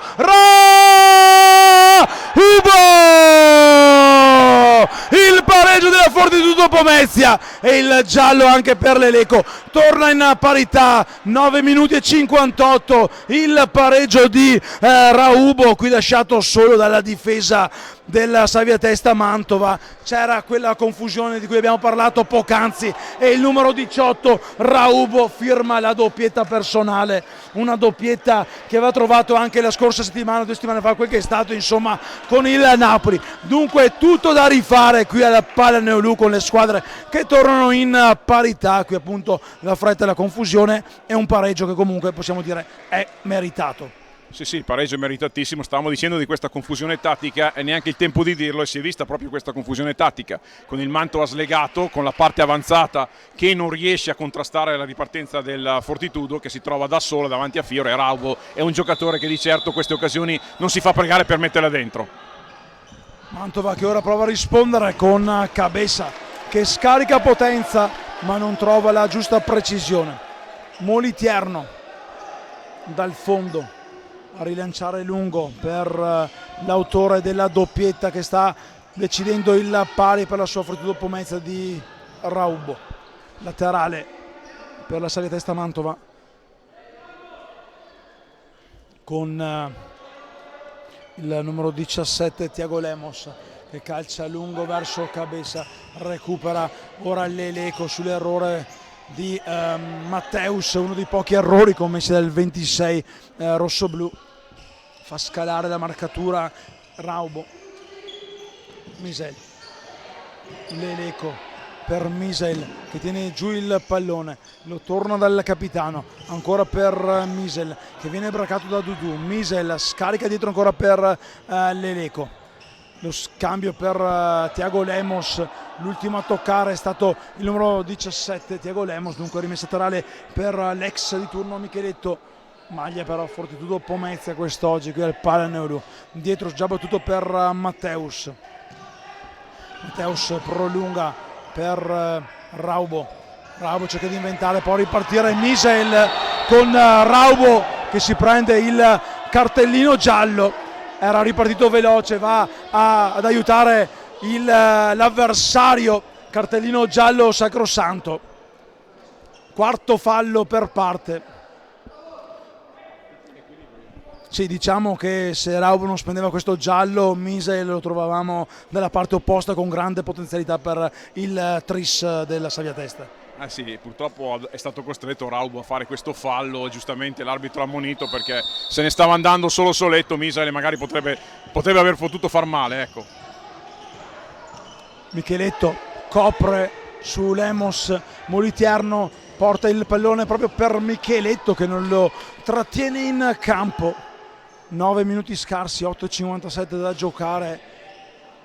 il pareggio della Fortitudo Pomezia e il giallo anche per Leleco. Torna in parità, 9 minuti e 58, il pareggio di Raubo, qui lasciato solo dalla difesa della Savia Testa Mantova. C'era quella confusione di cui abbiamo parlato poc'anzi e il numero 18 Raubo firma la doppietta personale, una doppietta che aveva trovato anche la scorsa settimana, 2 settimane fa, quel che è stato insomma con il Napoli. Dunque tutto da rifare qui alla Palermo con le squadre che tornano in parità. Qui appunto la fretta e la confusione e un pareggio che comunque possiamo dire è meritato. Sì, il pareggio è meritatissimo. Stavamo dicendo di questa confusione tattica e neanche il tempo di dirlo, e si è vista proprio questa confusione tattica con il Mantova slegato, con la parte avanzata che non riesce a contrastare la ripartenza del Fortitudo, che si trova da solo davanti a Fiore. Raubo è un giocatore che di certo queste occasioni non si fa pregare per metterle dentro. Mantova che ora prova a rispondere con Cabeza, che scarica potenza ma non trova la giusta precisione. Moliterno dal fondo a rilanciare lungo per l'autore della doppietta, che sta decidendo il pari per la sua Fortitudo Pomezia di Raubo. Laterale per la Savia Testa Mantova con il numero 17 Tiago Lemos, che calcia lungo verso Cabeza, recupera ora Leleco sull'errore di Matteus, uno dei pochi errori commessi dal 26 rossoblù. Fa scalare la marcatura Raubo. Misel, Leleco per Misel che tiene giù il pallone, lo torna dal capitano, ancora per Misel che viene braccato da Dudu. Misel scarica dietro ancora per Leleco, lo scambio per Tiago Lemos, l'ultimo a toccare è stato il numero 17 Tiago Lemos, dunque rimessa laterale per l'ex di turno Micheletto. Maglia però Fortitudo Pomezia quest'oggi qui al Palermo, dietro già battuto per Matteus. Matteus prolunga per Raubo cerca di inventare, poi ripartire Misel con Raubo che si prende il cartellino giallo. Era ripartito veloce, va ad aiutare l'avversario, cartellino giallo sacrosanto. Quarto fallo per parte. Sì, diciamo che se Raubo non spendeva questo giallo, Misel lo trovavamo dalla parte opposta con grande potenzialità per il tris della Savia Testa. Sì, purtroppo è stato costretto Raubo a fare questo fallo, giustamente l'arbitro ha ammonito perché se ne stava andando soletto. Misel magari potrebbe aver potuto far male, ecco. Micheletto copre su Lemos, Moliterno porta il pallone proprio per Micheletto che non lo trattiene in campo. 9 minuti scarsi, 8,57 da giocare,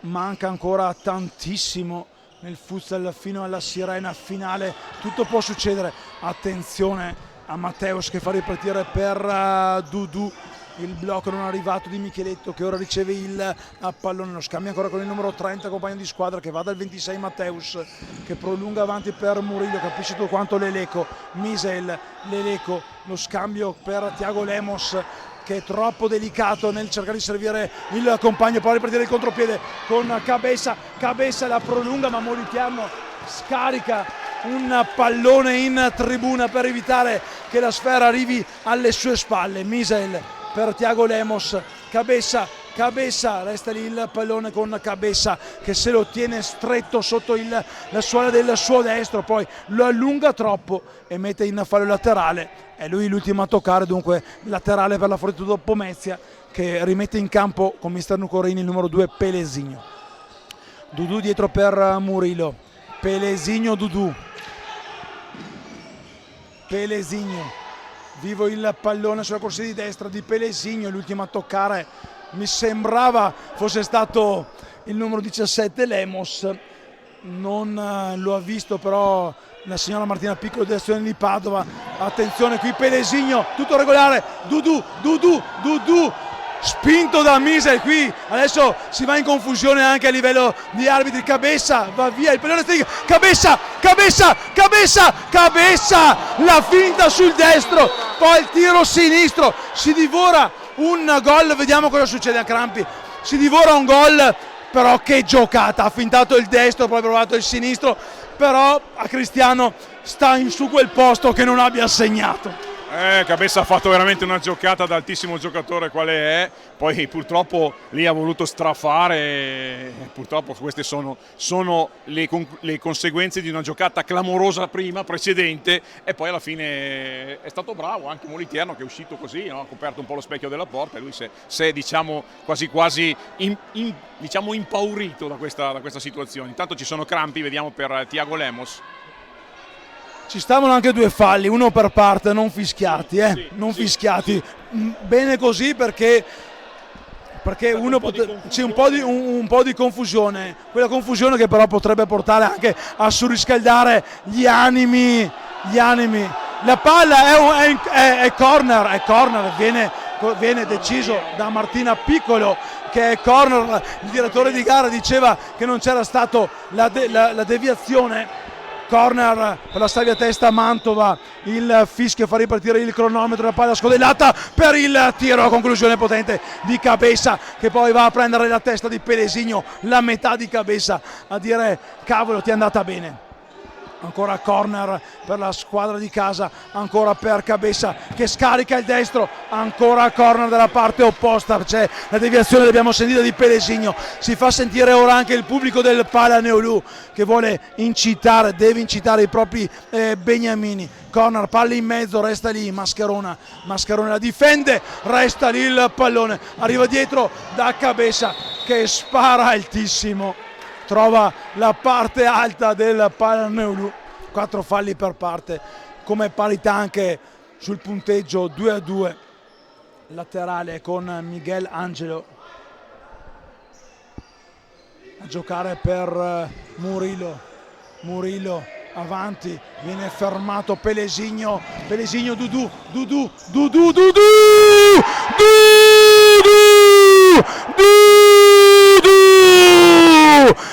manca ancora tantissimo nel futsal fino alla sirena finale, tutto può succedere. Attenzione a Matteus che fa ripartire per Dudu, il blocco non arrivato di Micheletto che ora riceve il pallone, lo scambia ancora con il numero 30 compagno di squadra che va dal 26 Matteus che prolunga avanti per Murillo, capisce tutto quanto Leleco. Misel, Leleco, lo scambio per Tiago Lemos che è troppo delicato nel cercare di servire il compagno, poi ripartire il contropiede con Cabeza la prolunga ma Moliterno scarica un pallone in tribuna per evitare che la sfera arrivi alle sue spalle. Misel per Tiago Lemos, Cabeza Cabessa, resta lì il pallone con Cabessa che se lo tiene stretto sotto la suola del suo destro, poi lo allunga troppo e mette in fallo laterale. È lui l'ultimo a toccare, dunque laterale per la Fortitudo Pomezia, che rimette in campo con mister Nucorini il numero 2 Pelesigno. Dudu dietro per Murillo, Pelesigno, Dudu, Pelesigno, vivo il pallone sulla corsia di destra di Pelesigno, l'ultimo a toccare mi sembrava fosse stato il numero 17 Lemos, non lo ha visto però la signora Martina Piccolo dell'azione di Padova. Attenzione qui Pelesigno, tutto regolare, Dudu, spinto da Misel, qui adesso si va in confusione anche a livello di arbitri. Cabessa va via, il pallone stringa, Cabessa, la finta sul destro, poi il tiro sinistro, si divora un gol, vediamo cosa succede a Crampi, si divora un gol, però che giocata, ha fintato il destro, poi ha provato il sinistro, però a Cristiano sta in su quel posto che non abbia segnato. Cabessa ha fatto veramente una giocata da altissimo giocatore quale è, poi purtroppo lì ha voluto strafare, purtroppo queste sono le conseguenze di una giocata clamorosa precedente, e poi alla fine è stato bravo anche Moliterno che è uscito così, no? Ha coperto un po' lo specchio della porta e lui si è diciamo quasi diciamo impaurito da questa situazione. Intanto ci sono crampi, vediamo per Thiago Lemos. Ci stavano anche due falli, uno per parte, non fischiati, fischiati. Bene così perché uno c'è un po' di confusione, quella confusione che però potrebbe portare anche a surriscaldare gli animi. La palla è corner, viene deciso da Martina Piccolo che è corner. Il direttore di gara diceva che non c'era stato la deviazione. Corner per la Salvia Testa Mantova, il fischio fa ripartire il cronometro, la palla scodellata per il tiro a conclusione potente di Cabessa che poi va a prendere la testa di Pelesigno, la metà di Cabessa a dire cavolo ti è andata bene. Ancora corner per la squadra di casa, ancora per Cabessa che scarica il destro, ancora corner dalla parte opposta, c'è la deviazione, l'abbiamo sentita, di Pelesigno. Si fa sentire ora anche il pubblico del Palaneolù che deve incitare i propri beniamini. Corner, palla in mezzo, resta lì Mascherona la difende, resta lì il pallone, arriva dietro da Cabessa che spara altissimo, trova la parte alta del Palaneolù. 4 falli per parte, come parità anche sul punteggio 2-2 laterale con Miguel Angelo a giocare per Murillo avanti, viene fermato Pelesigno, Dudu,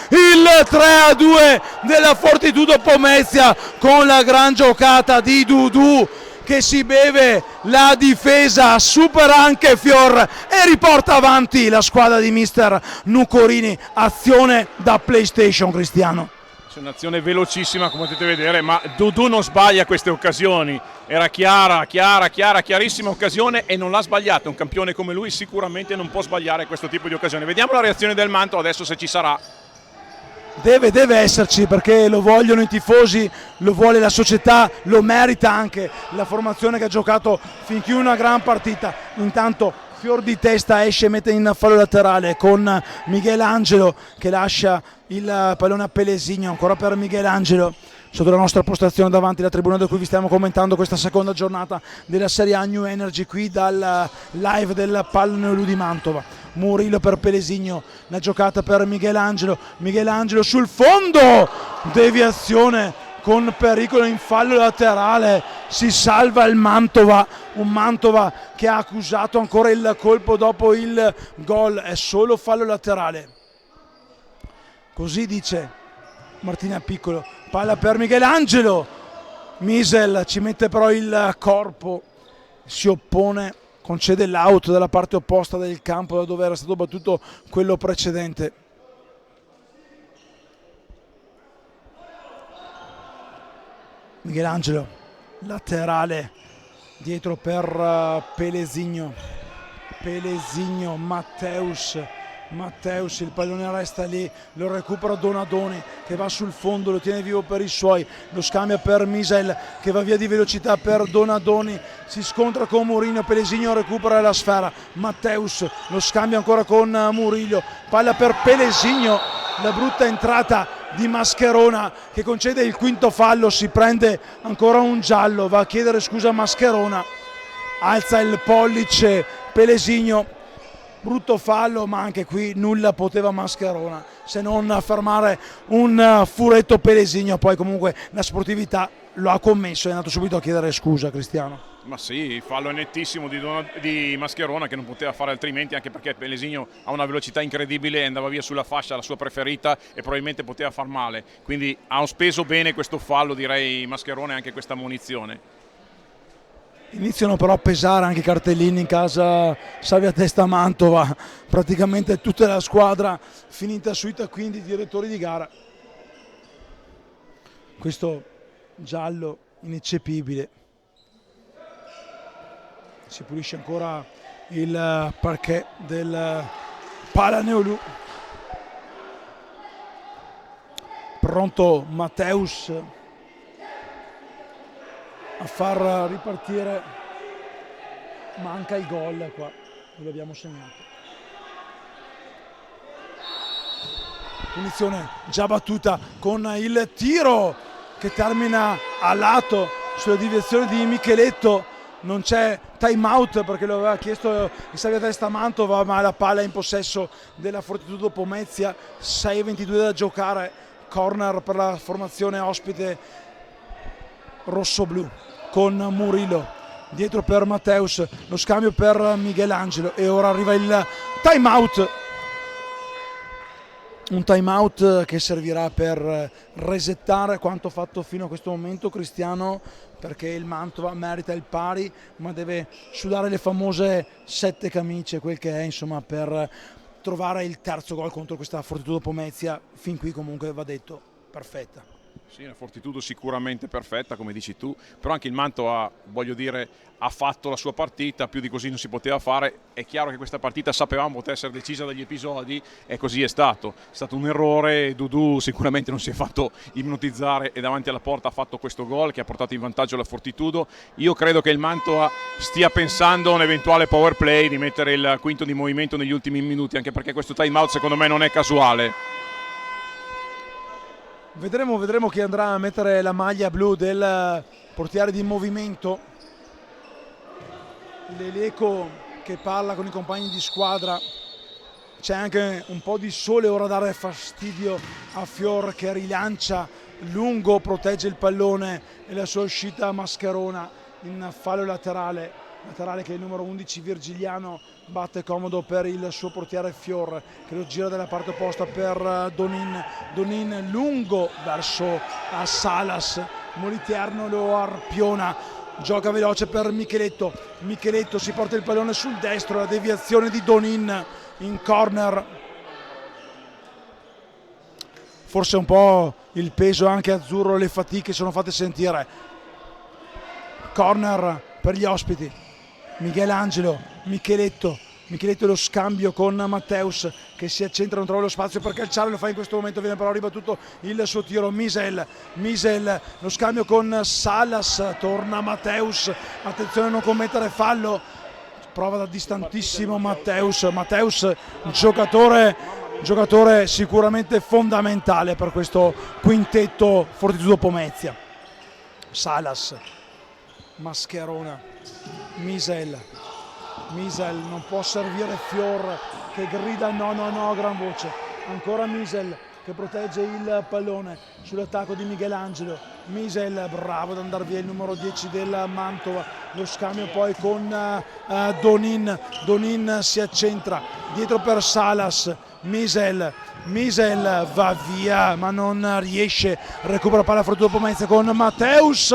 il 3-2 della Fortitudo Pomezia con la gran giocata di Dudu che si beve la difesa, supera anche Fior e riporta avanti la squadra di mister Nucorini. Azione da PlayStation, Cristiano. C'è un'azione velocissima come potete vedere, ma Dudu non sbaglia queste occasioni, era chiarissima occasione e non l'ha sbagliata. Un campione come lui sicuramente non può sbagliare questo tipo di occasione. Vediamo la reazione del Mantova adesso, se ci sarà. Deve esserci, perché lo vogliono i tifosi, lo vuole la società, lo merita anche la formazione che ha giocato fin qui una gran partita. Intanto fior di testa esce e mette in fallo laterale con Miguel Angelo che lascia il pallone a Pelesigno, ancora per Miguel Angelo sotto la nostra postazione davanti alla tribuna da cui vi stiamo commentando questa seconda giornata della Serie A New Energy qui dal live del Palaneolù di Mantova. Murillo per Pelesigno, la giocata per Miguel Angelo sul fondo, deviazione con pericolo in fallo laterale, si salva il Mantova, un Mantova che ha accusato ancora il colpo dopo il gol, è solo fallo laterale, così dice Martina Piccolo. Palla per Miguel Angelo, Misel ci mette però il corpo, si oppone, concede l'out dalla parte opposta del campo da dove era stato battuto quello precedente. Miguel Angelo, laterale dietro per Pelesigno. Pelesigno, Matteus, il pallone resta lì, lo recupera Donadoni che va sul fondo, lo tiene vivo per i suoi, lo scambia per Misel che va via di velocità per Donadoni, si scontra con Murillo, Pelesigno recupera la sfera, Matteus lo scambia ancora con Murillo, palla per Pelesigno, la brutta entrata di Mascherona che concede il quinto fallo, si prende ancora un giallo, va a chiedere scusa a Mascherona, alza il pollice Pelesigno, brutto fallo, ma anche qui nulla poteva Mascherona se non fermare un furetto Pelesigno. Poi comunque la sportività lo ha commesso e è andato subito a chiedere scusa, Cristiano. Ma sì, fallo nettissimo di Mascherona che non poteva fare altrimenti, anche perché Pelesigno ha una velocità incredibile, andava via sulla fascia, la sua preferita, e probabilmente poteva far male, quindi ha speso bene questo fallo, direi, Mascherona, e anche questa munizione. Iniziano però a pesare anche i cartellini in casa Savia Testa Mantova, praticamente tutta la squadra finita sui taccuini di direttori di gara. Questo giallo ineccepibile. Si pulisce ancora il parquet del Palaneolù. Pronto Matteus a far ripartire, manca il gol qua, lo abbiamo segnato. Punizione già battuta con il tiro che termina a lato sulla deviazione di Micheletto, non c'è time out perché lo aveva chiesto il Savia Testa Mantova, ma la palla è in possesso della Fortitudo Pomezia, 6:22 da giocare, corner per la formazione ospite rossoblu con Murillo dietro per Matteus, lo scambio per Michelangelo e ora arriva il time out, un time out che servirà per resettare quanto fatto fino a questo momento, Cristiano, perché il Mantova merita il pari ma deve sudare le famose 7 camicie, quel che è, insomma, per trovare il terzo gol contro questa Fortitudo Pomezia, fin qui comunque va detto perfetta. Sì, una Fortitudo sicuramente perfetta, come dici tu, però anche il Mantova, voglio dire, ha fatto la sua partita, più di così non si poteva fare. È chiaro che questa partita sapevamo poteva essere decisa dagli episodi e così è stato un errore. Dudu sicuramente non si è fatto ipnotizzare e davanti alla porta ha fatto questo gol che ha portato in vantaggio la Fortitudo. Io credo che il Mantova stia pensando a un eventuale power play, di mettere il quinto di movimento negli ultimi minuti, anche perché questo time out secondo me non è casuale. Vedremo chi andrà a mettere la maglia blu del portiere di movimento. Leleco che parla con i compagni di squadra. C'è anche un po' di sole ora a dare fastidio a Fior che rilancia lungo, protegge il pallone e la sua uscita a Mascherona in fallo laterale che il numero 11 Virgiliano batte comodo per il suo portiere Fior che lo gira dalla parte opposta per Donin lungo verso a Salas, Moliterno lo arpiona, gioca veloce per Micheletto si porta il pallone sul destro, la deviazione di Donin in corner, forse un po' il peso anche azzurro, le fatiche sono fatte sentire. Corner per gli ospiti, Micheletto lo scambio con Matteus che si accentra, non trova lo spazio per calciare, lo fa in questo momento, viene però ribattuto il suo tiro. Misel lo scambio con Salas, torna Matteus, attenzione a non commettere fallo, prova da distantissimo Matteus, giocatore sicuramente fondamentale per questo quintetto Fortitudo Pomezia. Salas, Mascherona, Misel non può servire Fior che grida no a gran voce, ancora Misel che protegge il pallone sull'attacco di Michelangelo, Misel bravo ad andare via il numero 10 del Mantova, lo scambio poi con Donin si accentra dietro per Salas, Misel va via ma non riesce, recupera palla Fortitudo Pomezia con Matteus,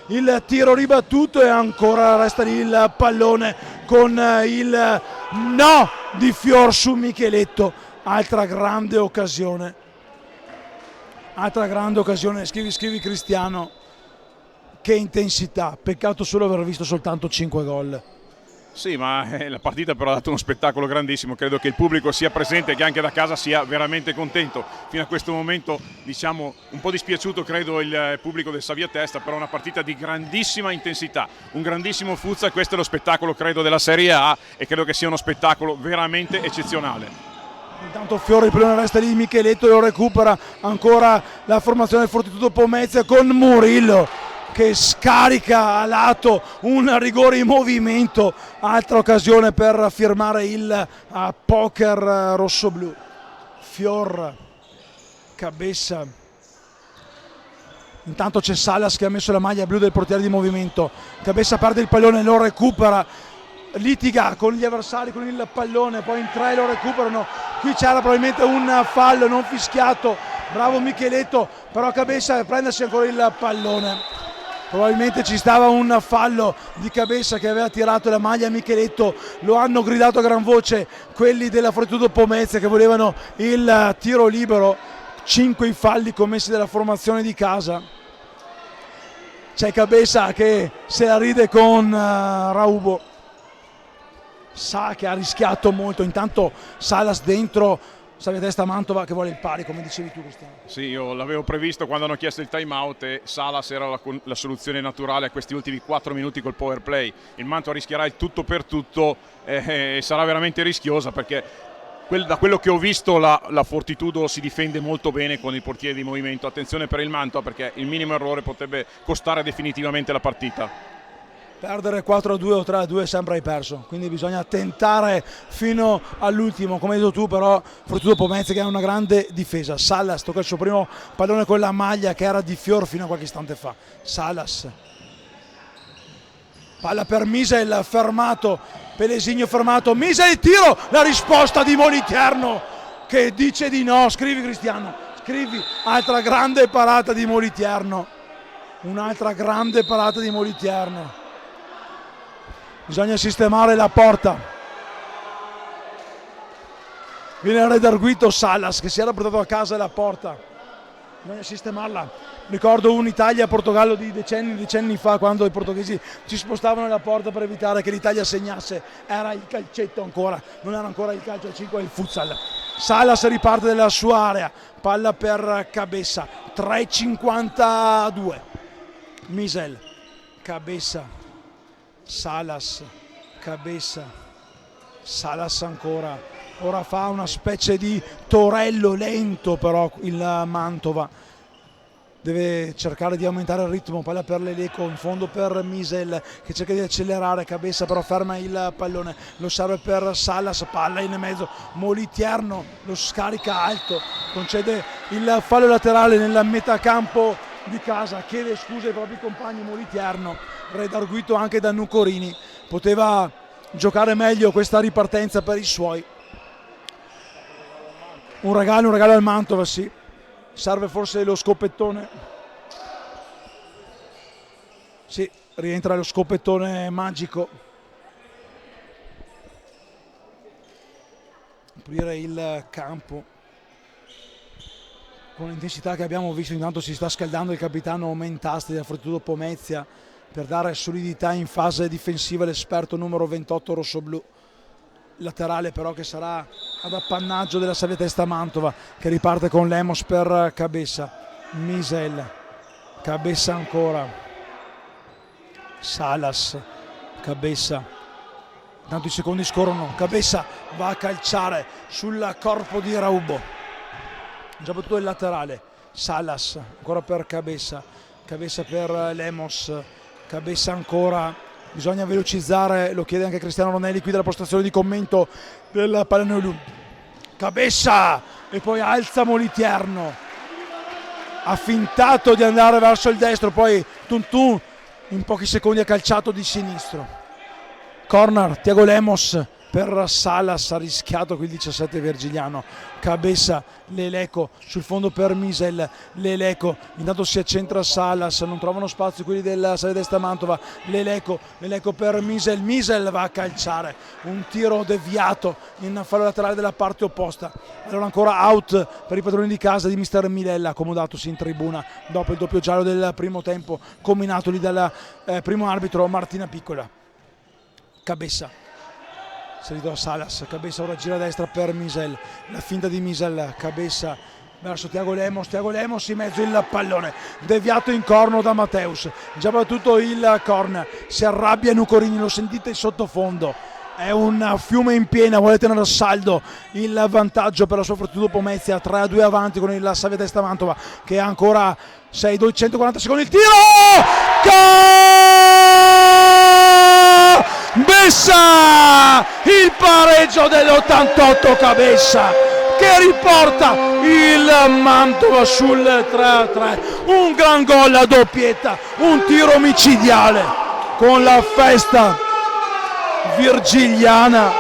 il tiro ribattuto e ancora resta lì il pallone con il no di Fior su Micheletto. Altra grande occasione, scrivi Cristiano, che intensità, peccato solo aver visto soltanto 5 gol. Sì, ma la partita però ha dato uno spettacolo grandissimo, credo che il pubblico sia presente e che anche da casa sia veramente contento. Fino a questo momento, diciamo, un po' dispiaciuto credo il pubblico del Savia Testa, però una partita di grandissima intensità, un grandissimo futsal, questo è lo spettacolo credo della Serie A e credo che sia uno spettacolo veramente eccezionale. Intanto Fiore, il pallone resta lì, Micheletto lo recupera, ancora la formazione del Fortitudo Pomezia con Murillo che scarica a lato, un rigore in movimento, altra occasione per firmare il poker rossoblu. Fior, Cabessa, intanto c'è Salas che ha messo la maglia blu del portiere di movimento, Cabessa perde il pallone, lo recupera, litiga con gli avversari con il pallone, poi in tre lo recuperano, qui c'era probabilmente un fallo non fischiato, bravo Micheletto, però Cabessa prendersi ancora il pallone. Probabilmente ci stava un fallo di Cabessa che aveva tirato la maglia a Micheletto, lo hanno gridato a gran voce quelli della Fortitudo Pomezia che volevano il tiro libero, 5 i falli commessi dalla formazione di casa. C'è Cabessa che se la ride con Raubo, sa che ha rischiato molto, intanto Salas dentro, Savia Testa Mantova che vuole il pari, come dicevi tu Cristiano. Sì, io l'avevo previsto quando hanno chiesto il time out e Salas era la soluzione naturale a questi ultimi 4 minuti col power play. Il Mantova rischierà il tutto per tutto e sarà veramente rischiosa perché da quello che ho visto la Fortitudo si difende molto bene con il portiere di movimento. Attenzione per il Mantova perché il minimo errore potrebbe costare definitivamente la partita. Perdere 4-2 o 3-2 sempre hai perso, quindi bisogna tentare fino all'ultimo, come hai detto tu, però Fortitudo Pomezia che ha una grande difesa. Salas tocca il suo primo pallone con la maglia che era di Fior fino a qualche istante fa. Salas, palla per Misel, fermato, Pelesigno fermato, Misel il tiro, la risposta di Moliterno che dice di no. Scrivi Cristiano, scrivi, altra grande parata di Moliterno, un'altra grande parata di Moliterno. Bisogna sistemare la porta. Viene redarguito Salas che si era portato a casa la porta. Bisogna sistemarla. Ricordo un'Italia-Portogallo di decenni fa, quando i portoghesi ci spostavano la porta per evitare che l'Italia segnasse. Era il calcetto ancora, non era ancora il calcio al 5, è il futsal. Salas riparte dalla sua area, palla per Cabessa, 3:52. Misel, Cabessa, Salas, Cabessa, Salas ancora, ora fa una specie di torello lento però il Mantova, deve cercare di aumentare il ritmo, palla per Leleco, in fondo per Misel che cerca di accelerare, Cabessa però ferma il pallone, lo serve per Salas, palla in mezzo, Moliterno lo scarica alto, concede il fallo laterale nella metacampo di casa, chiede scusa ai propri compagni. Moliterno, redarguito anche da Nucorini, poteva giocare meglio questa ripartenza per i suoi. Un regalo al Mantova, sì, serve forse lo scopettone, sì, rientra lo scopettone magico, aprire il campo con l'intensità che abbiamo visto. Intanto si sta scaldando il capitano Mentasti del Fortitudo Pomezia per dare solidità in fase difensiva, l'esperto numero 28 rossoblu, laterale però che sarà ad appannaggio della Savia Testa Mantova che riparte con Lemos per Cabessa. Misel, Cabessa ancora, Salas, Cabessa, intanto i secondi scorrono, Cabessa va a calciare sul corpo di Raubo, già battuto il laterale. Salas ancora per Cabessa, Cabessa per Lemos, Cabessa ancora, bisogna velocizzare, lo chiede anche Cristiano Ronelli qui dalla postazione di commento del Pallaneolu. Cabessa e poi alza Moliterno, ha fintato di andare verso il destro, poi Tuntun in pochi secondi ha calciato di sinistro. Corner, Tiago Lemos per Salas, ha rischiato qui il 17 Vergiliano. Cabessa, Leleco sul fondo per Misel, Leleco intanto si accentra Salas, non trovano spazio quelli della Savia Testa Mantova. Leleco per Misel, Misel va a calciare, un tiro deviato in fallo laterale della parte opposta. Allora ancora out per i padroni di casa di mister Milella, accomodatosi in tribuna dopo il doppio giallo del primo tempo combinato lì dal primo arbitro Martina Piccola. Cabessa salito a Salas, Cabessa ora gira a destra per Misel, la finta di Misel, Cabessa verso Thiago Lemos in mezzo il pallone, deviato in corno da Matteus, già battuto il corner, si arrabbia Nucorini, lo sentite in sottofondo, è un fiume in piena, vuole tenere a saldo il vantaggio per la sua fortuna Pomezia, 3-2 avanti con il Savia Testa Mantova che ha ancora 140 secondi, il tiro! Cabessa! Il pareggio dell'88 Cabessa che riporta il Mantova sul 3-3, un gran gol a doppietta, un tiro micidiale con la festa virgiliana,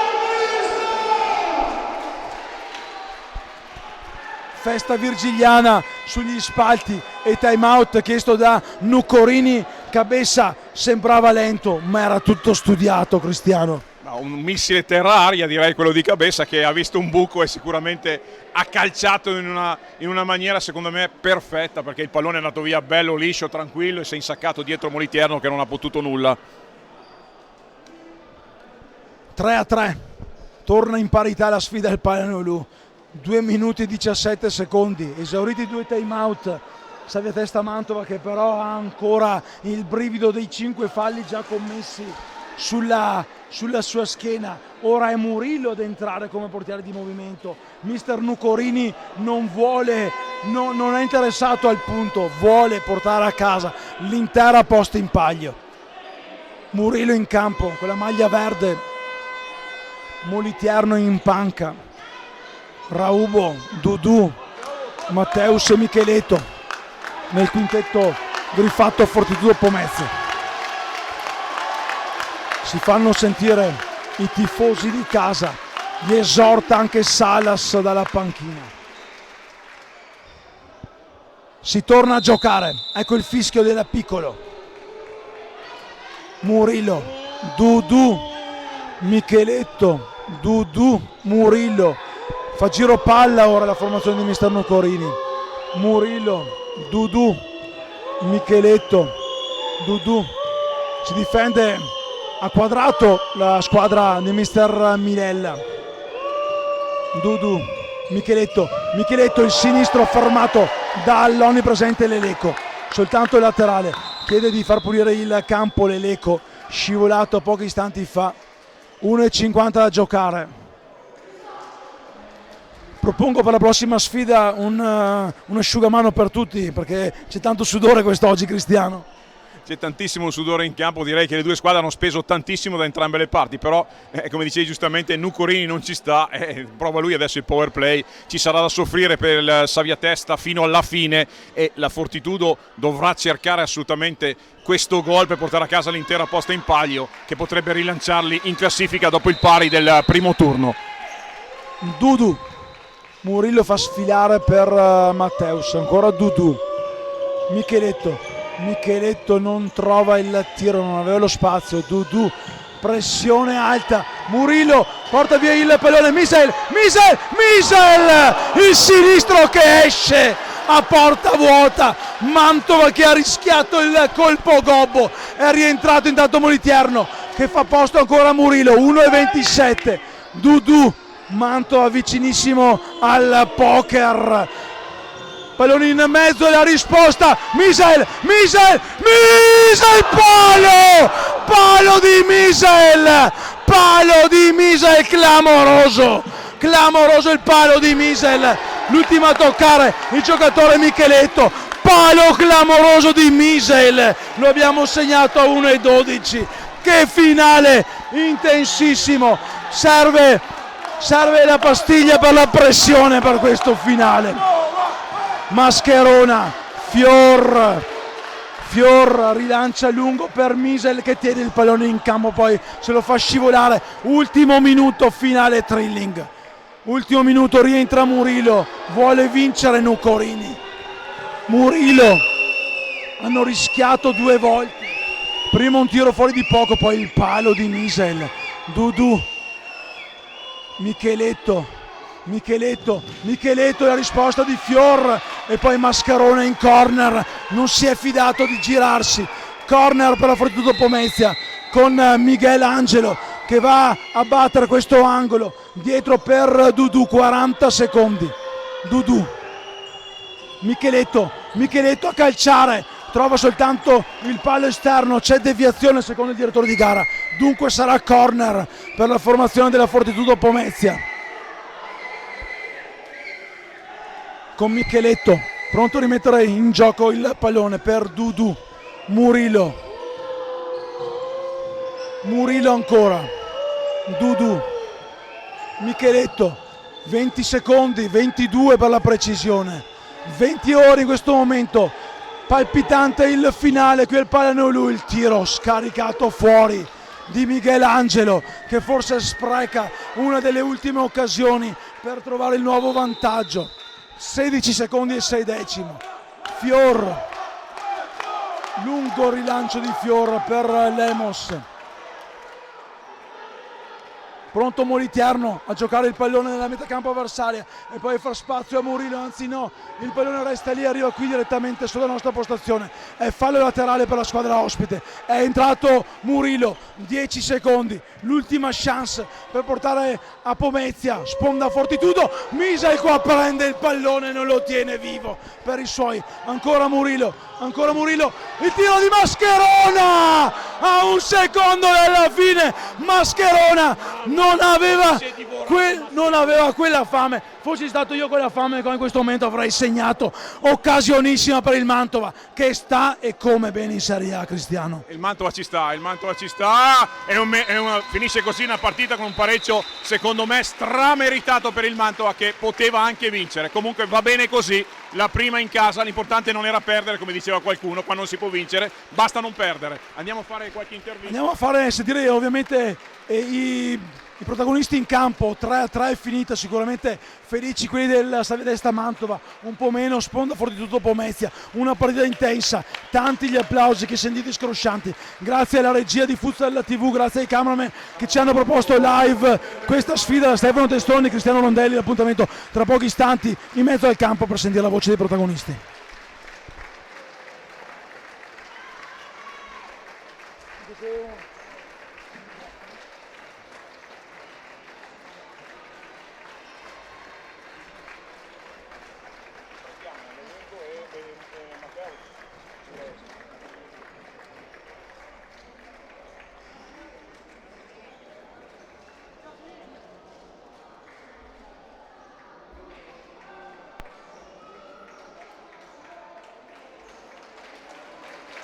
sugli spalti e time out chiesto da Nucorini. Cabessa sembrava lento ma era tutto studiato, Cristiano. Un missile terra-aria, direi, quello di Cabessa, che ha visto un buco e sicuramente ha calciato in una maniera secondo me perfetta, perché il pallone è andato via bello, liscio, tranquillo e si è insaccato dietro Moliterno che non ha potuto nulla. 3-3, torna in parità la sfida del Palermo. 2 minuti e 17 secondi, esauriti 2 time out. Savia Testa Mantova che però ha ancora il brivido dei 5 falli già commessi sulla sua schiena. Ora è Murillo ad entrare come portiere di movimento. Mister Nucorini non è interessato al punto, vuole portare a casa l'intera posta in palio. Murillo in campo con la maglia verde, Moliterno in panca, Raubo, Dudu, Matteus e Micheletto nel quintetto griffato Fortitudo Pomezia. Si fanno sentire i tifosi di casa, gli esorta anche Salas dalla panchina. Si torna a giocare, ecco il fischio della Piccolo. Murillo, Dudu, Micheletto, Dudu, Murillo. Fa giro palla ora la formazione di mister Nucorini. Murillo, Dudu, Micheletto, Dudu. Si difende a quadrato la squadra di mister Milella. Dudu, Micheletto, il sinistro fermato dall'onnipresente Leleco, soltanto il laterale, chiede di far pulire il campo Leleco, scivolato pochi istanti fa. 1,50 da giocare. Propongo per la prossima sfida un asciugamano per tutti, perché c'è tanto sudore quest'oggi, Cristiano. C'è tantissimo sudore in campo, direi che le due squadre hanno speso tantissimo da entrambe le parti, però come dicevi giustamente Nucorini non ci sta, prova lui adesso il power play, ci sarà da soffrire per il Savia Testa fino alla fine e la Fortitudo dovrà cercare assolutamente questo gol per portare a casa l'intera posta in palio che potrebbe rilanciarli in classifica dopo il pari del primo turno. Dudu, Murillo fa sfilare per Matteus, ancora Dudu, Micheletto non trova il tiro, non aveva lo spazio. Dudu, pressione alta, Murillo porta via il pallone, Misel, il sinistro che esce a porta vuota. Mantova che ha rischiato il colpo gobbo, è rientrato intanto Moliterno che fa posto ancora a Murillo. 1,27, Dudu, Mantova vicinissimo al poker. Pallone in mezzo e la risposta, Misel, palo di Misel, clamoroso il palo di Misel, l'ultimo a toccare il giocatore Micheletto, palo clamoroso di Misel, lo abbiamo segnato a 1,12, che finale intensissimo, serve la pastiglia per la pressione per questo finale. Mascherona, Fior rilancia lungo per Misel che tiene il pallone in campo, poi se lo fa scivolare. Ultimo minuto finale, Trilling. Ultimo minuto, rientra Murillo, vuole vincere Nucorini. Murillo, hanno rischiato 2 volte. Prima un tiro fuori di poco, poi il palo di Misel. Dudu, Micheletto, la risposta di Fior e poi Mascherone in corner, non si è fidato di girarsi, corner per la Fortitudo Pomezia con Miguel Angelo che va a battere questo angolo, dietro per Dudu, 40 secondi, Dudu, Micheletto a calciare, trova soltanto il palo esterno, c'è deviazione secondo il direttore di gara, dunque sarà corner per la formazione della Fortitudo Pomezia, con Micheletto pronto a rimettere in gioco il pallone per Dudu, Murillo ancora, Dudu, Micheletto, 20 secondi, 22 per la precisione, 20 ore in questo momento, palpitante il finale, qui al Pallaneolù, il tiro scaricato fuori di Miguel Angelo che forse spreca una delle ultime occasioni per trovare il nuovo vantaggio. 16 secondi e 6 decimi, Fior, lungo rilancio di Fior per Lemos, pronto Moliterno a giocare il pallone nella metacampo avversaria e poi far spazio a Murillo, anzi no, il pallone resta lì, arriva qui direttamente sulla nostra postazione, è fallo laterale per la squadra ospite, è entrato Murillo, 10 secondi, l'ultima chance per portare a Pomezia, sponda Fortitudo, Misel qua prende il pallone, non lo tiene vivo per i suoi, ancora Murillo, il tiro di Mascherona, a un secondo dalla fine, Mascherona non aveva quella fame, fossi stato io quella fame in questo momento avrei segnato, occasionissima per il Mantova che sta e come bene in Serie A, Cristiano. Il Mantova ci sta, finisce così una partita con un pareggio secondo me strameritato per il Mantova che poteva anche vincere, comunque va bene così, la prima in casa, l'importante non era perdere come diceva qualcuno, qua non si può vincere, basta non perdere. Andiamo a fare qualche intervista. Andiamo a fare sentire ovviamente i protagonisti in campo, 3-3 è finita, sicuramente felici quelli del Stabia d'Esta Mantova, un po' meno sponda Fortitudo Pomezia, una partita intensa, tanti gli applausi che sentite scroscianti, grazie alla regia di Futsal TV, grazie ai cameraman che ci hanno proposto live questa sfida, Stefano Testoni, Cristiano Rondelli, l'appuntamento tra pochi istanti in mezzo al campo per sentire la voce dei protagonisti.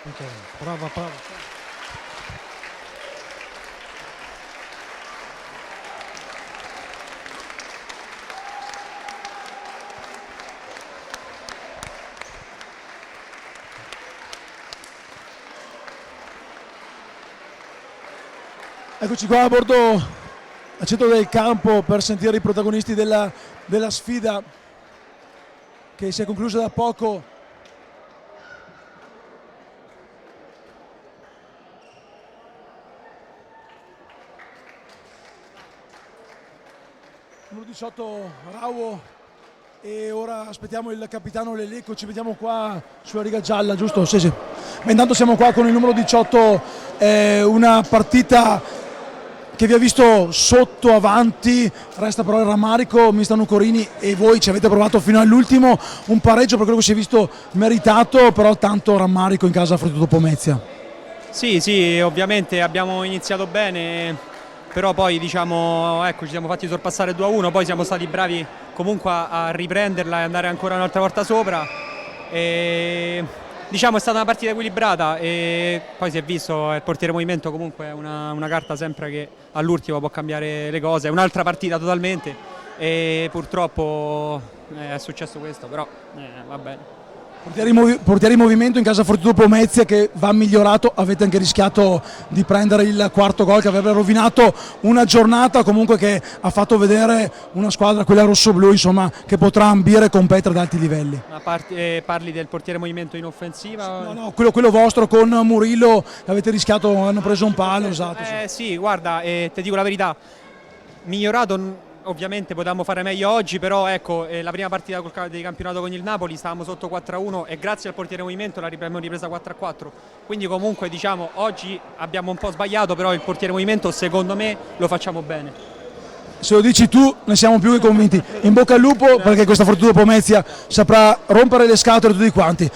Ok, prova. Eccoci qua a bordo al centro del campo per sentire i protagonisti della sfida che si è conclusa da poco. Numero 18 Rauo e ora aspettiamo il capitano Leleco, ci vediamo qua sulla riga gialla, giusto? Sì. Ma intanto siamo qua con il numero 18, una partita che vi ha visto sotto, avanti, resta però il rammarico, mister Nucorini, e voi ci avete provato fino all'ultimo, un pareggio per quello che si è visto meritato, però tanto rammarico in casa Fortitudo Pomezia. Sì, ovviamente abbiamo iniziato bene, però poi diciamo, ecco, ci siamo fatti sorpassare 2-1, poi siamo stati bravi comunque a riprenderla e andare ancora un'altra volta sopra. E diciamo è stata una partita equilibrata e poi si è visto il portiere movimento comunque è una carta sempre che all'ultimo può cambiare le cose, è un'altra partita totalmente e purtroppo è successo questo, però va bene. Portiere in movimento in casa Fortitudo Pomezia che va migliorato, avete anche rischiato di prendere il quarto gol che avrebbe rovinato una giornata comunque che ha fatto vedere una squadra, quella rossoblù, insomma, che potrà ambire e competere ad alti livelli. Parli del portiere movimento in offensiva? No, quello vostro con Murillo, avete rischiato, hanno preso un palo, esatto. Sì, guarda, ti dico la verità, migliorato ovviamente potevamo fare meglio oggi, però ecco, la prima partita di campionato con il Napoli stavamo sotto 4-1 e grazie al portiere movimento l'abbiamo ripresa 4-4, quindi comunque diciamo oggi abbiamo un po' sbagliato, però il portiere movimento secondo me lo facciamo bene. Se lo dici tu ne siamo più che convinti. In bocca al lupo perché questa Fortitudo Pomezia saprà rompere le scatole a tutti quanti.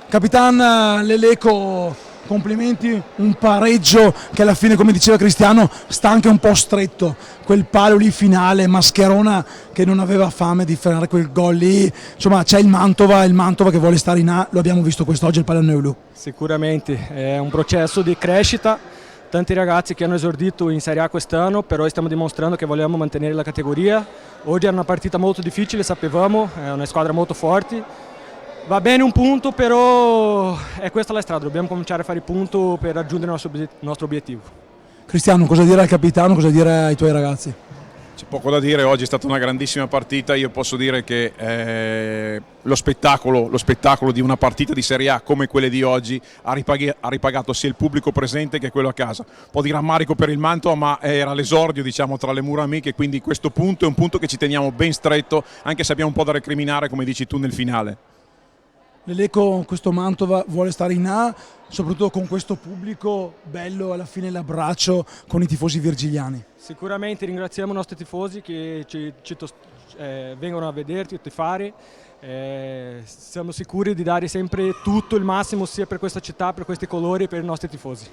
Capitan Leleco, complimenti, un pareggio che alla fine, come diceva Cristiano, sta anche un po' stretto, quel palo lì finale, Mascherona che non aveva fame di fare quel gol lì, insomma c'è il Mantova che vuole stare in A, lo abbiamo visto quest'oggi al Pallaneolù. Sicuramente, è un processo di crescita, tanti ragazzi che hanno esordito in Serie A quest'anno, però stiamo dimostrando che vogliamo mantenere la categoria. Oggi era una partita molto difficile, sapevamo, è una squadra molto forte. Va bene un punto, però è questa la strada, dobbiamo cominciare a fare il punto per raggiungere il nostro obiettivo. Cristiano, cosa dire al capitano, cosa dire ai tuoi ragazzi? C'è poco da dire, oggi è stata una grandissima partita, io posso dire che lo spettacolo di una partita di Serie A come quelle di oggi ha ripagato sia il pubblico presente che quello a casa. Un po' di rammarico per il Mantova, ma era l'esordio, diciamo, tra le mura amiche, quindi questo punto è un punto che ci teniamo ben stretto, anche se abbiamo un po' da recriminare, come dici tu, nel finale. Leleco, questo Mantova vuole stare in A, soprattutto con questo pubblico bello, alla fine l'abbraccio con i tifosi virgiliani. Sicuramente ringraziamo i nostri tifosi che vengono a vederci, a tifare. Siamo sicuri di dare sempre tutto il massimo sia per questa città, per questi colori e per i nostri tifosi.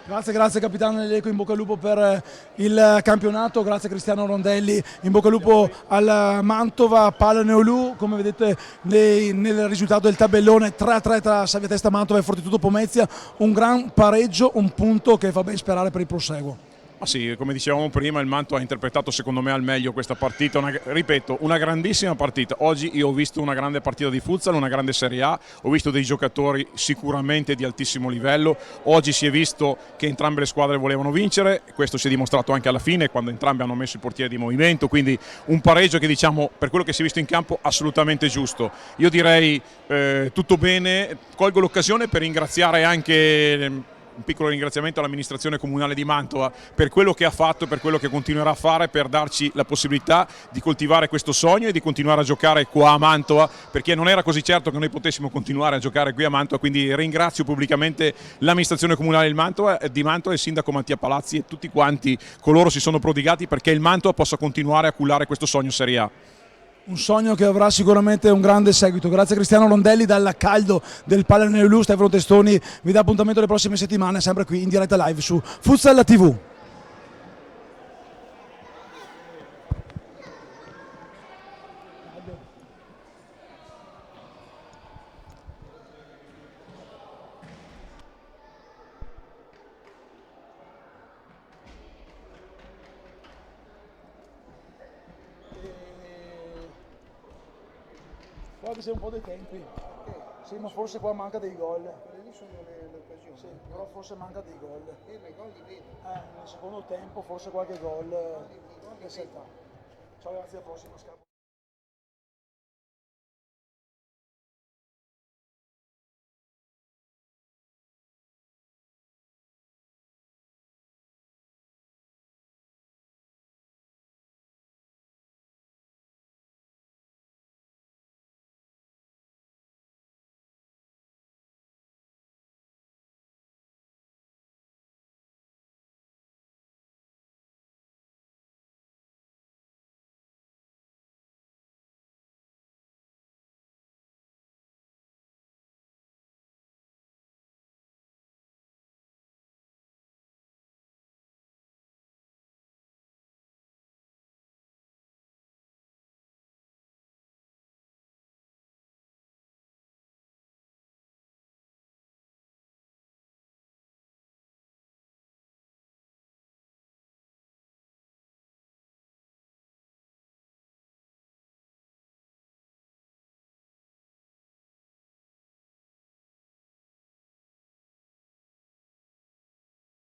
Grazie capitano Leleco, in bocca al lupo per il campionato, grazie Cristiano Rondelli, in bocca al lupo al Mantova, Pallaneolù, come vedete nel risultato del tabellone 3-3 tra Savia Testa Mantova e Fortitudo Pomezia, un gran pareggio, un punto che fa ben sperare per il proseguo. Ma sì, come dicevamo prima, il Mantova ha interpretato secondo me al meglio questa partita, ripeto, una grandissima partita. Oggi io ho visto una grande partita di futsal, una grande Serie A, ho visto dei giocatori sicuramente di altissimo livello, oggi si è visto che entrambe le squadre volevano vincere, questo si è dimostrato anche alla fine quando entrambi hanno messo il portiere di movimento, quindi un pareggio che diciamo per quello che si è visto in campo assolutamente giusto. Io direi tutto bene, colgo l'occasione per ringraziare anche un piccolo ringraziamento all'amministrazione comunale di Mantova per quello che ha fatto e per quello che continuerà a fare per darci la possibilità di coltivare questo sogno e di continuare a giocare qua a Mantova, perché non era così certo che noi potessimo continuare a giocare qui a Mantova, quindi ringrazio pubblicamente l'amministrazione comunale di Mantova e il sindaco Mattia Palazzi e tutti quanti coloro si sono prodigati perché il Mantova possa continuare a cullare questo sogno Serie A. Un sogno che avrà sicuramente un grande seguito. Grazie Cristiano Rondelli dal caldo del Pallaneolù. Stefano Testoni vi dà appuntamento le prossime settimane, sempre qui in diretta live su Futsal TV. Guarda se un po' dei tempi. Sì, ma forse qua manca dei gol. Quelle lì sono le occasioni. Sì, però forse manca dei gol. Ma i gol li vedo. Nel secondo tempo forse qualche gol. Ciao ragazzi, alla prossima.